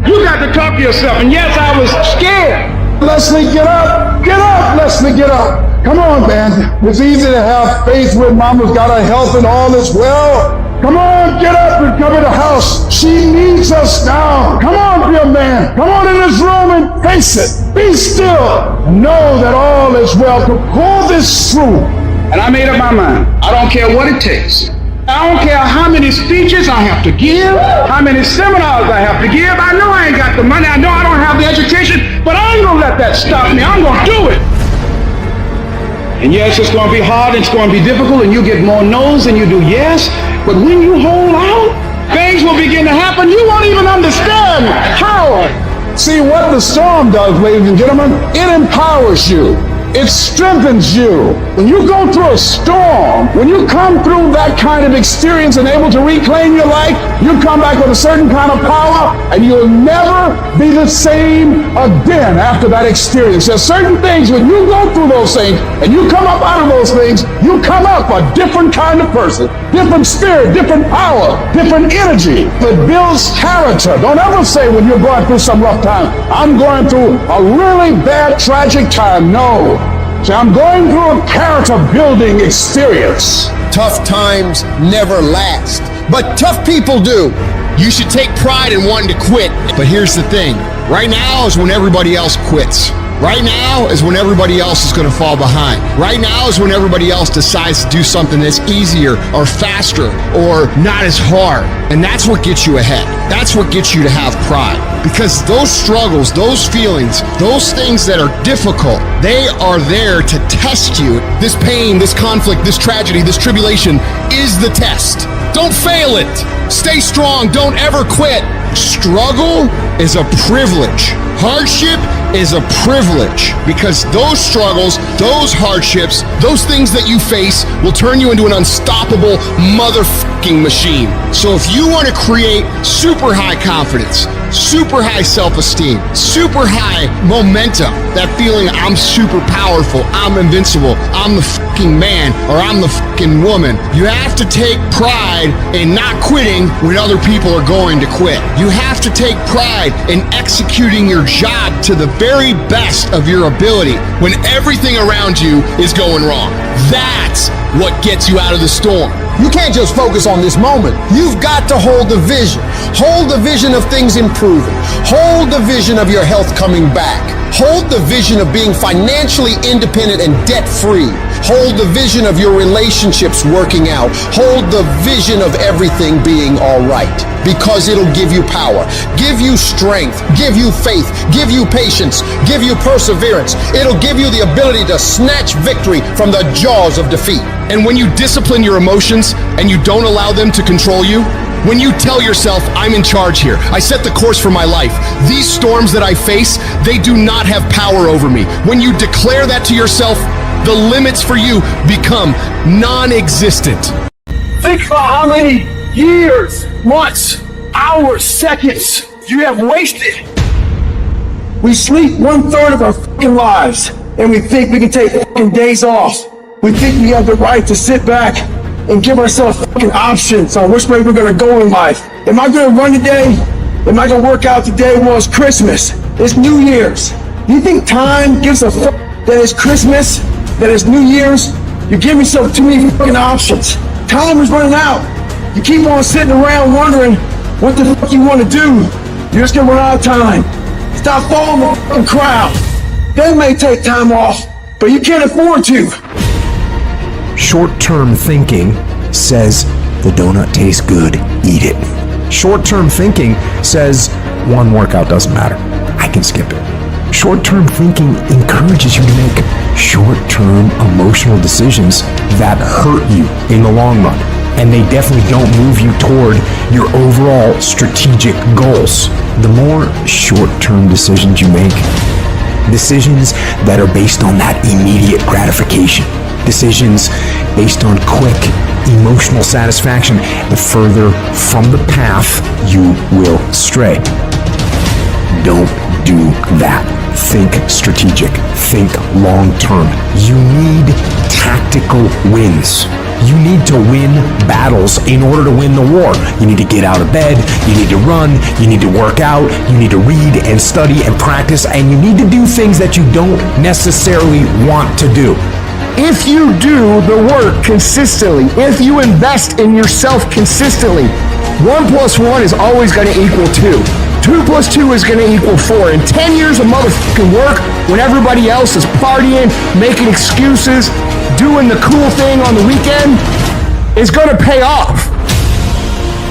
You got to talk to yourself. And yes, I was scared. Leslie, get up. Get up, Leslie, get up. Come on, man. It's easy to have faith when mama's got her health and all is well. Come on, get up and come in the house. She needs us now. Come on, dear man. Come on in this room and face it. Be still. Know that all is well to pull this through. And I made up my mind. I don't care what it takes. I don't care how many speeches I have to give, how many seminars I have to give. I know I ain't got the money. I know I don't have the education, but I ain't gonna let that stop me. I'm gonna do it. And yes, it's going to be hard, it's going to be difficult, and you get more no's than you do yes. But when you hold out, Things will begin to happen. You won't even understand how. See, what the storm does, ladies and gentlemen, it empowers you. It strengthens you. When you go through a storm, when you come through that kind of experience and able to reclaim your life, you come back with a certain kind of power, and you'll never be the same again after that experience. There's certain things, when you go through those things and you come up out of those things, you come up a different kind of person, different spirit, different power, different energy. It builds character. Don't ever say when you're going through some rough time, I'm going through a really bad, tragic time. No. See, I'm going through a character building experience. Tough times never last, but tough people do. You should take pride in wanting to quit. But here's the thing. Right now is when everybody else quits. Right now is when everybody else is going to fall behind. Right now is when everybody else decides to do something that's easier or faster or not as hard. And that's what gets you ahead. That's what gets you to have pride. Because those struggles, those feelings, those things that are difficult, they are there to test you. This pain, this conflict, this tragedy, this tribulation is the test. Don't fail it. Stay strong. Don't ever quit. Struggle is a privilege. Hardship is a privilege, because those struggles, those hardships, those things that you face will turn you into an unstoppable motherfucking machine. So if you want to create super high confidence, super high self-esteem, super high momentum, that feeling I'm super powerful, I'm invincible, I'm the fucking man, or I'm the fucking woman, you have to take pride in not quitting when other people are going to quit. You have to take pride in executing your job to the very best of your ability when everything around you is going wrong. That's what gets you out of the storm. You can't just focus on this moment. You've got to hold the vision. Hold the vision of things improving. Hold the vision of your health coming back. Hold the vision of being financially independent and debt-free. Hold the vision of your relationships working out. Hold the vision of everything being all right, because it'll give you power, give you strength, give you faith, give you patience, give you perseverance. It'll give you the ability to snatch victory from the jaws of defeat. And when you discipline your emotions and you don't allow them to control you, when you tell yourself, I'm in charge here, I set the course for my life, these storms that I face, they do not have power over me. When you declare that to yourself, the limits for you become non-existent. Think about how many years, months, hours, seconds you have wasted. We sleep 1/3 of our fucking lives, and we think we can take fucking days off. We think we have the right to sit back and give ourselves fucking options on which way we're gonna go in life. Am I gonna run today? Am I gonna work out today? Well, it's Christmas. It's New Year's. You think time gives a fuck that it's Christmas, that it's New Year's? You give yourself too many fucking options. Time is running out. You keep on sitting around wondering what the fuck you want to do. You're just gonna run out of time. Stop following the fucking crowd. They may take time off, but you can't afford to. Short-term thinking says the donut tastes good, eat it. Short-term thinking says one workout doesn't matter, I can skip it. Short-term thinking encourages you to make short-term emotional decisions that hurt you in the long run, and they definitely don't move you toward your overall strategic goals. The more short-term decisions you make, decisions that are based on that immediate gratification, decisions based on quick emotional satisfaction, the further from the path you will stray. Don't do that. Think strategic. Think long-term. You need tactical wins. You need to win battles in order to win the war. You need to get out of bed, you need to run, you need to work out, you need to read and study and practice, and you need to do things that you don't necessarily want to do. If you do the work consistently, if you invest in yourself consistently, 1 + 1 is always going to equal 2. 2 + 2 is going to equal 4. In 10 years of motherfucking work, when everybody else is partying, making excuses, doing the cool thing on the weekend, it's going to pay off.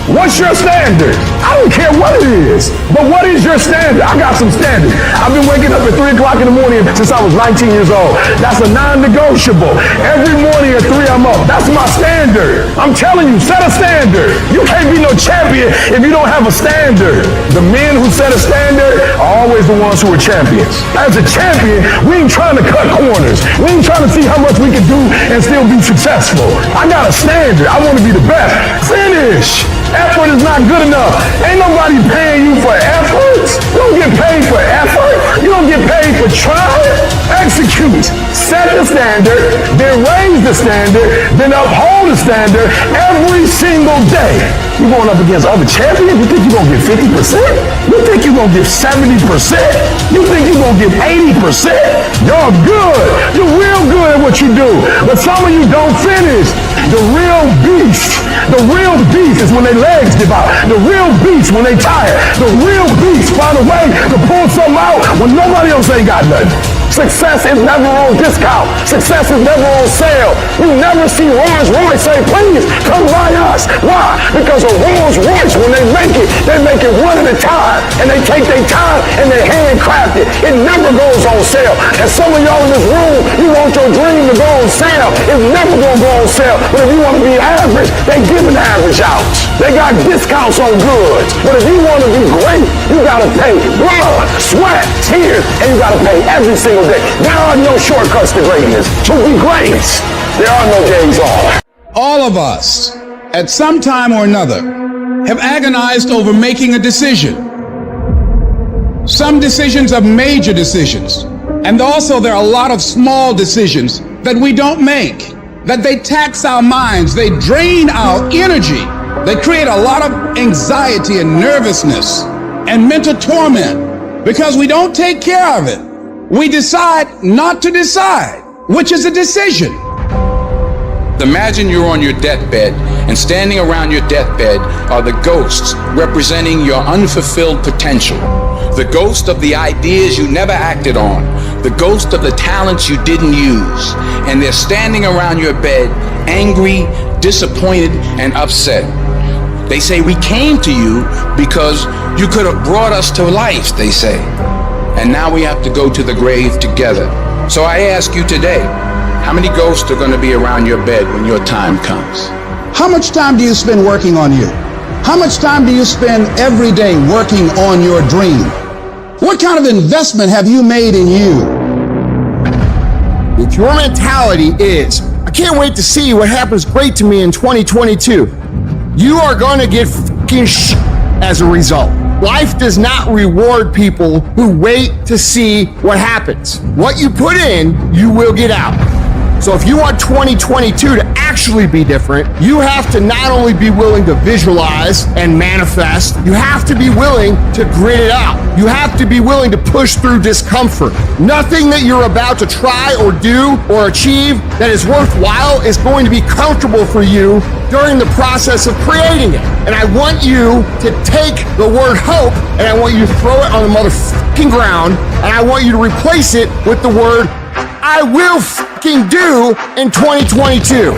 What's your standard? I don't care what it is, but what is your standard? I got some standards. I've been waking up at 3 o'clock in the morning since I was 19 years old. That's a non-negotiable. Every morning at 3 I'm up. That's my standard. I'm telling you, set a standard. You can't be no champion if you don't have a standard. The men who set a standard are always the ones who are champions. As a champion, we ain't trying to cut corners. We ain't trying to see how much we can do and still be successful. I got a standard. I want to be the best. Finish. Effort is not good enough. Ain't nobody paying you for effort. You don't get paid for effort. You don't get paid for trying. Execute. Set the standard, then raise the standard, then uphold the standard every single day. You're going up against other champions? You think you're going to get 50%? You think you're going to get 70%? You think you're going to get 80%? You're good. You're real good at what you do. But some of you don't finish. The real beast is when their legs give out. The real beast when they tired. The real beast find a way to pull something out when nobody else ain't got nothing. Success is never on discount. Success is never on sale. You never see Rolls Royce say, please come buy us. Why? Because a Rolls Royce, when they make it one at a time. And they take their time and they handcraft it. It never goes on sale. And some of y'all in this room, you want your dream to go on sale. It's never going to go on sale. But if you want to be average, they giving average out. They got discounts on goods. But if you want to be great, you got to pay blood, sweat, tears, and you got to pay every single day. There are no shortcuts to greatness. To be great, there are no days off. All of us, at some time or another, have agonized over making a decision. Some decisions are major decisions. And also there are a lot of small decisions that we don't make, that they tax our minds, they drain our energy, they create a lot of anxiety and nervousness and mental torment because we don't take care of it. We decide not to decide, which is a decision. Imagine you're on your deathbed, and standing around your deathbed are the ghosts representing your unfulfilled potential. The ghost of the ideas you never acted on. The ghost of the talents you didn't use. And they're standing around your bed, angry, disappointed, and upset. They say, we came to you because you could have brought us to life, they say. And now we have to go to the grave together. So I ask you today, how many ghosts are going to be around your bed when your time comes? How much time do you spend working on you? How much time do you spend every day working on your dream? What kind of investment have you made in you? If your mentality is, I can't wait to see what happens great to me in 2022, you are going to get fucking as a result. Life does not reward people who wait to see what happens. What you put in, you will get out. So if you want 2022 to actually be different, you have to not only be willing to visualize and manifest, you have to be willing to grit it out. You have to be willing to push through discomfort. Nothing that you're about to try or do or achieve that is worthwhile is going to be comfortable for you during the process of creating it. And I want you to take the word hope and I want you to throw it on the motherfucking ground and I want you to replace it with the word I will fucking do in 2022.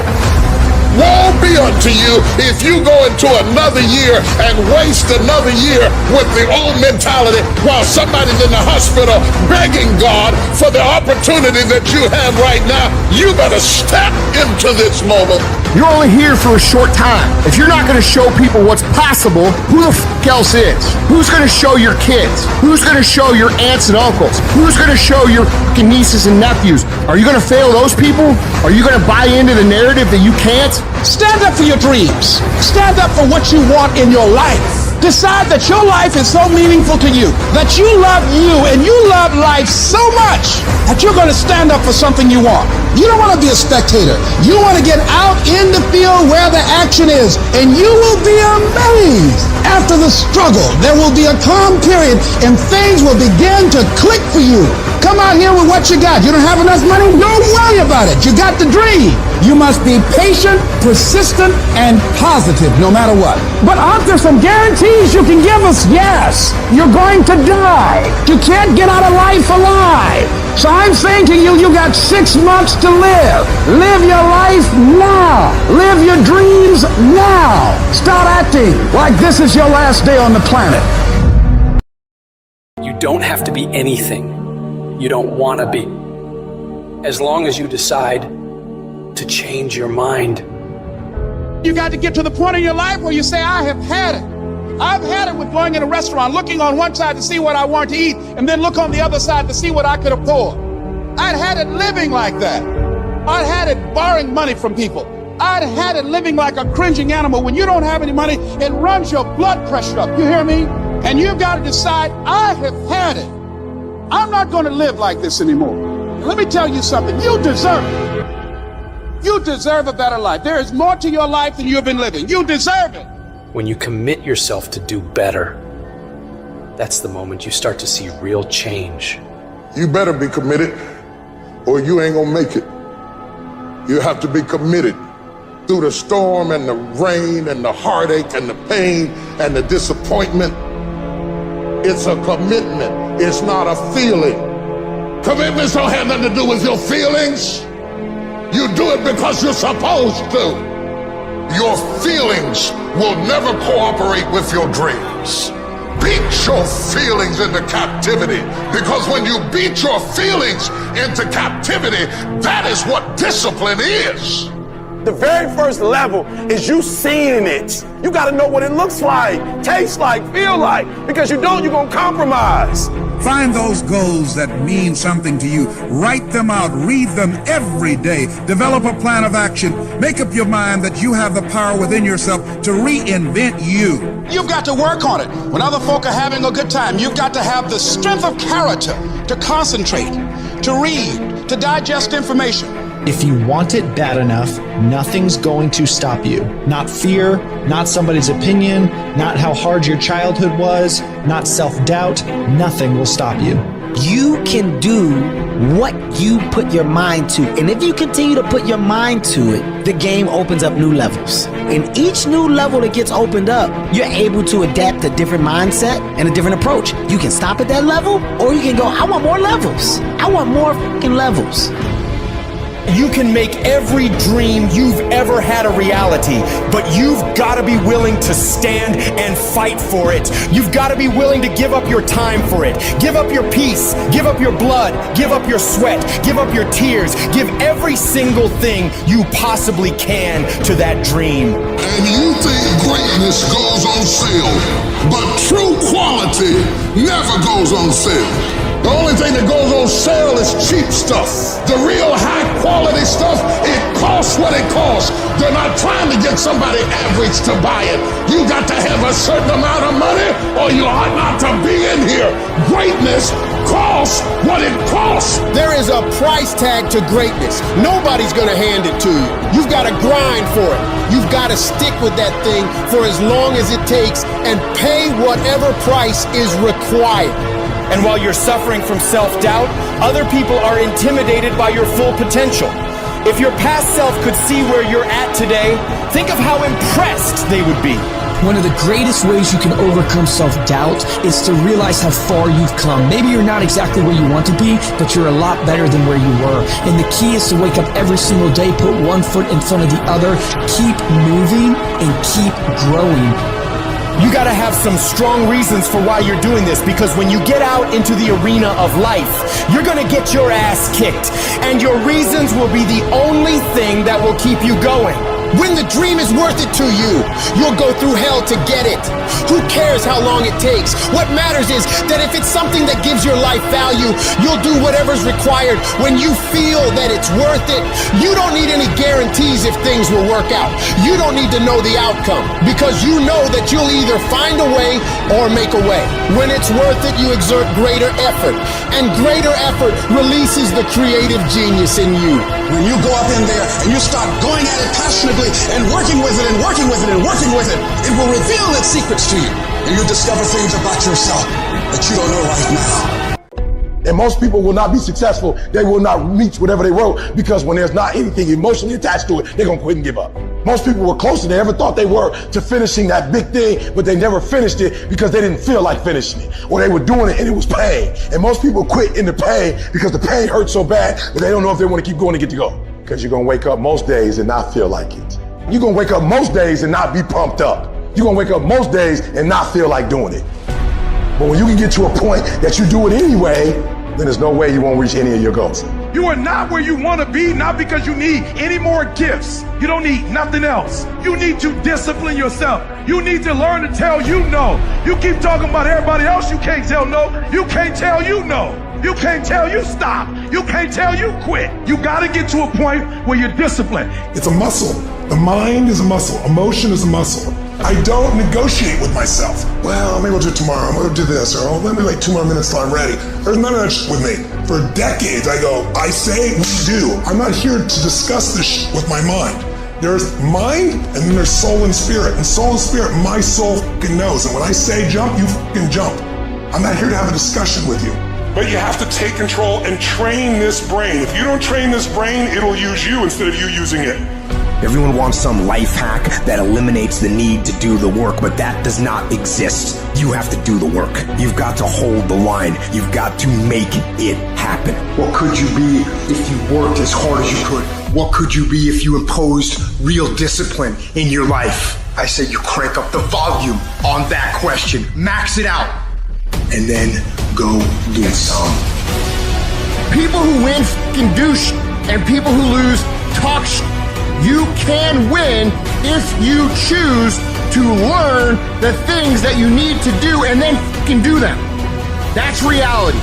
Woe be unto you if you go into another year and waste another year with the old mentality while somebody's in the hospital begging God for the opportunity that you have right now. You better step into this moment. You're only here for a short time. If you're not going to show people what's possible, who the fuck else is? Who's going to show your kids? Who's going to show your aunts and uncles? Who's going to show your fucking nieces and nephews? Are you going to fail those people? Are you going to buy into the narrative that you can't? Stand up for your dreams. Stand up for what you want in your life. Decide that your life is so meaningful to you, that you love you and you love life so much that you're going to stand up for something you want. You don't want to be a spectator. You want to get out in the field where the action is, and you will be amazed. After the struggle, there will be a calm period and things will begin to click for you. Come out here with what you got. You don't have enough money? Don't worry about it. You got the dream. You must be patient, persistent, and positive no matter what. But aren't there some guarantees you can give us? Yes. You're going to die. You can't get out of life alive. So I'm saying to you, you got 6 months to live. Live your life now. Live your dreams now. Start acting like this is your last day on the planet. You don't have to be anything you don't want to be, as long as you decide to change your mind. You got to get to the point in your life where you say, I have had it. I've had it with going in a restaurant, looking on one side to see what I want to eat, and then look on the other side to see what I could afford. I'd had it living like that. I'd had it borrowing money from people. I'd had it living like a cringing animal. When you don't have any money, it runs your blood pressure up. You hear me? And you've got to decide, I have had it. I'm not going to live like this anymore. Let me tell you something. You deserve it. You deserve a better life. There is more to your life than you've been living. You deserve it. When you commit yourself to do better, that's the moment you start to see real change. You better be committed or you ain't gonna make it. You have to be committed through the storm and the rain and the heartache and the pain and the disappointment. It's a commitment. It's not a feeling. Commitments don't have nothing to do with your feelings. You do it because you're supposed to. Your feelings will never cooperate with your dreams. Beat your feelings into captivity, because when you beat your feelings into captivity, that is what discipline is. The very first level is you seeing it. You got to know what it looks like, tastes like, feel like, because you don't, you're going to compromise. Find those goals that mean something to you. Write them out. Read them every day. Develop a plan of action. Make up your mind that you have the power within yourself to reinvent you. You've got to work on it. When other folk are having a good time, you've got to have the strength of character to concentrate, to read, to digest information. If you want it bad enough, nothing's going to stop you. Not fear, not somebody's opinion, not how hard your childhood was, not self-doubt. Nothing will stop you. You can do what you put your mind to. And if you continue to put your mind to it, the game opens up new levels. And each new level that gets opened up, you're able to adapt a different mindset and a different approach. You can stop at that level, or you can go, I want more levels. I want more fucking levels. You can make every dream you've ever had a reality, but you've got to be willing to stand and fight for it. You've got to be willing to give up your time for it. Give up your peace, give up your blood, give up your sweat, give up your tears, give every single thing you possibly can to that dream. And you think greatness goes on sale, but true quality never goes on sale. The only thing that goes on sale is cheap stuff. The real high quality stuff, it costs what it costs. They're not trying to get somebody average to buy it. You got to have a certain amount of money or you ought not to be in here. Greatness costs what it costs. There is a price tag to greatness. Nobody's gonna hand it to you. You've got to grind for it. You've got to stick with that thing for as long as it takes and pay whatever price is required. And while you're suffering from self-doubt, other people are intimidated by your full potential. If your past self could see where you're at today, think of how impressed they would be. One of the greatest ways you can overcome self-doubt is to realize how far you've come. Maybe you're not exactly where you want to be, but you're a lot better than where you were. And the key is to wake up every single day, put one foot in front of the other, keep moving, and keep growing. You gotta have some strong reasons for why you're doing this, because when you get out into the arena of life, you're gonna get your ass kicked, and your reasons will be the only thing that will keep you going. When the dream is worth it to you, you'll go through hell to get it. Who cares how long it takes? What matters is that if it's something that gives your life value, you'll do whatever's required when you feel that it's worth it. You don't need any guarantees if things will work out. You don't need to know the outcome, because you know that you'll either find a way or make a way. When it's worth it, you exert greater effort, and greater effort releases the creative genius in you. When you go up in there and you start going at it passionately and working with it and working with it and working with it, it will reveal its secrets to you, and you'll discover things about yourself that you don't know right now. And most people will not be successful. They will not reach whatever they wrote because when there's not anything emotionally attached to it, they're going to quit and give up. Most people were closer than they ever thought they were to finishing that big thing, but they never finished it because they didn't feel like finishing it, or they were doing it and it was pain. And most people quit in the pain because the pain hurts so bad that they don't know if they want to keep going to get to go. Because you're going to wake up most days and not feel like it. You're going to wake up most days and not be pumped up. You're going to wake up most days and not feel like doing it. But when you can get to a point that you do it anyway, then there's no way you won't reach any of your goals. You are not where you want to be, not because you need any more gifts. You don't need nothing else. You need to discipline yourself. You need to learn to tell you no. You keep talking about everybody else, you can't tell no. You can't tell you no. You can't tell you stop. You can't tell you quit. You got to get to a point where you're disciplined. It's a muscle. The mind is a muscle. Emotion is a muscle. I don't negotiate with myself. Well, maybe I'll do it tomorrow. I'm going to do this. Or let me wait 2 more minutes till I'm ready. There's none of that shit with me. For decades, I go, I say, we do. I'm not here to discuss this shit with my mind. There's mind, and then there's soul and spirit. And soul and spirit, my soul fucking knows. And when I say jump, you fucking jump. I'm not here to have a discussion with you. But you have to take control and train this brain. If you don't train this brain, it'll use you instead of you using it. Everyone wants some life hack that eliminates the need to do the work, but that does not exist. You have to do the work. You've got to hold the line. You've got to make it happen. What could you be if you worked as hard as you could? What could you be if you imposed real discipline in your life? I say you crank up the volume on that question. Max it out. And then go get some. People who win fucking do shit, and people who lose talk shit. You can win if you choose to learn the things that you need to do and then fucking do them. That's reality.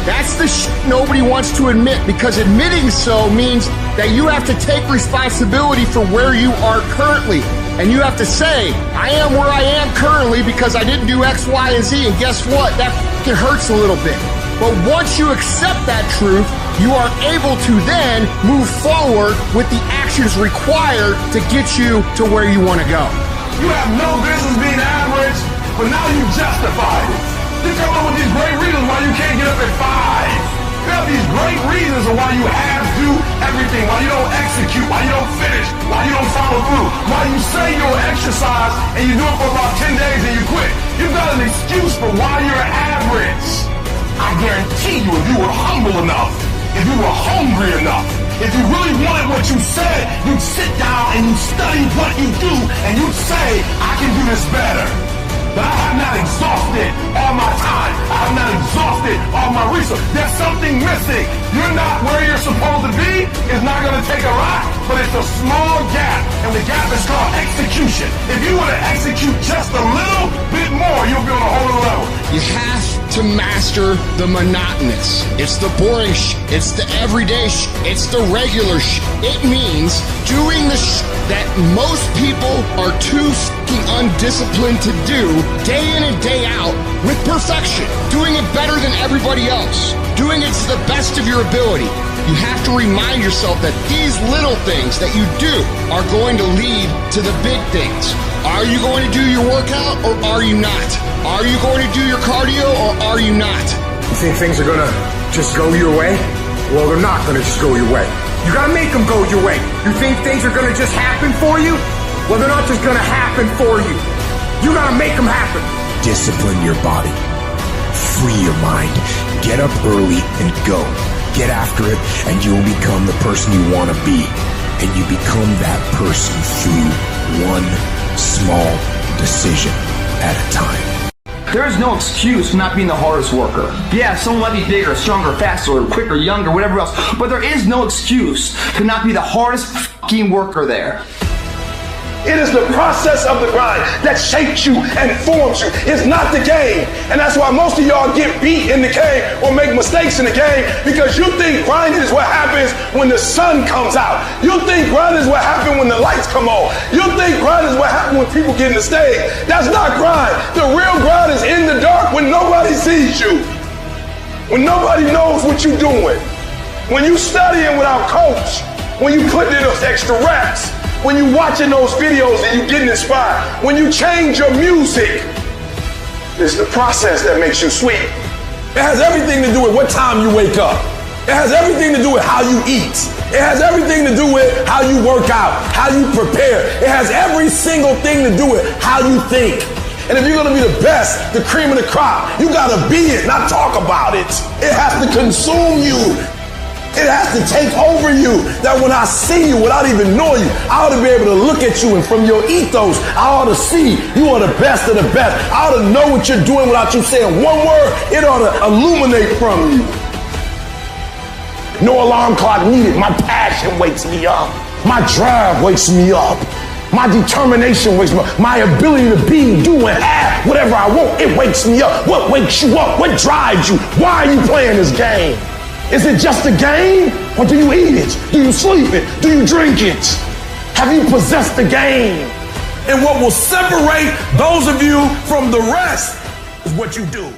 That's the shit nobody wants to admit, because admitting so means that you have to take responsibility for where you are currently. And you have to say, I am where I am currently because I didn't do X, Y, and Z. And guess what? That fucking hurts a little bit. But once you accept that truth, you are able to then move forward with the actions required to get you to where you want to go. You have no business being average, but now you justify it. You come up with these great reasons why you can't get up at 5. You have these great reasons of why you have to do everything, why you don't execute, why you don't finish, why you don't follow through, why you say you'll exercise and you do it for about 10 days and you quit. You've got an excuse for why you're average. I guarantee you, if you were humble enough, if you were hungry enough, if you really wanted what you said, you'd sit down and you'd study what you do and you'd say, I can do this better. But I have not exhausted all my time. I have not exhausted all my resources. There's something missing. You're not where you're supposed to be. It's not going to take a lot, but it's a small gap. And the gap is called execution. If you were to execute just a little bit more, you'll be on a whole other level. You have to master the monotonous. It's the boring shit. It's the everyday shit. It's the regular shit. It means doing the shit that most people are too fucking undisciplined to do day in and day out with perfection. Doing it better than everybody else. Doing it to the best of your ability. You have to remind yourself that these little things that you do are going to lead to the big things. Are you going to do your workout or are you not? Are you going to do your cardio or are you not? You think things are gonna just go your way? Well, they're not gonna just go your way. You gotta make them go your way. You think things are gonna just happen for you? Well, they're not just gonna happen for you. You gotta make them happen. Discipline your body. Free your mind. Get up early and go. Get after it, and you'll become the person you want to be. And you become that person through one small decision at a time. There is no excuse for not being the hardest worker. Yeah, someone might be bigger, stronger, faster, quicker, younger, whatever else, but there is no excuse to not be the hardest fucking worker there. It is the process of the grind that shapes you and forms you. It's not the game. And that's why most of y'all get beat in the game or make mistakes in the game, because you think grinding is what happens when the sun comes out. You think grinding is what happens when the lights come on. You think grinding is what happens when people get in the stage. That's not grind. The real grind is in the dark when nobody sees you. When nobody knows what you're doing. When you studying without coach. When you put in those extra reps. When you watching those videos and you getting inspired, when you change your music, it's the process that makes you sweet. It has everything to do with what time you wake up. It has everything to do with how you eat. It has everything to do with how you work out, how you prepare. It has every single thing to do with how you think. And if you're gonna be the best, the cream of the crop, you gotta be it, not talk about it. It has to consume you. It has to take over you. That when I see you, without even knowing you, I ought to be able to look at you, and from your ethos, I ought to see you are the best of the best. I ought to know what you're doing without you saying one word. It ought to illuminate from you. No alarm clock needed. My passion wakes me up. My drive wakes me up. My determination wakes me up. My ability to be, do, and have whatever I want, it wakes me up. What wakes you up? What drives you? Why are you playing this game? Is it just a game? Or do you eat it? Do you sleep it? Do you drink it? Have you possessed the game? And what will separate those of you from the rest is what you do.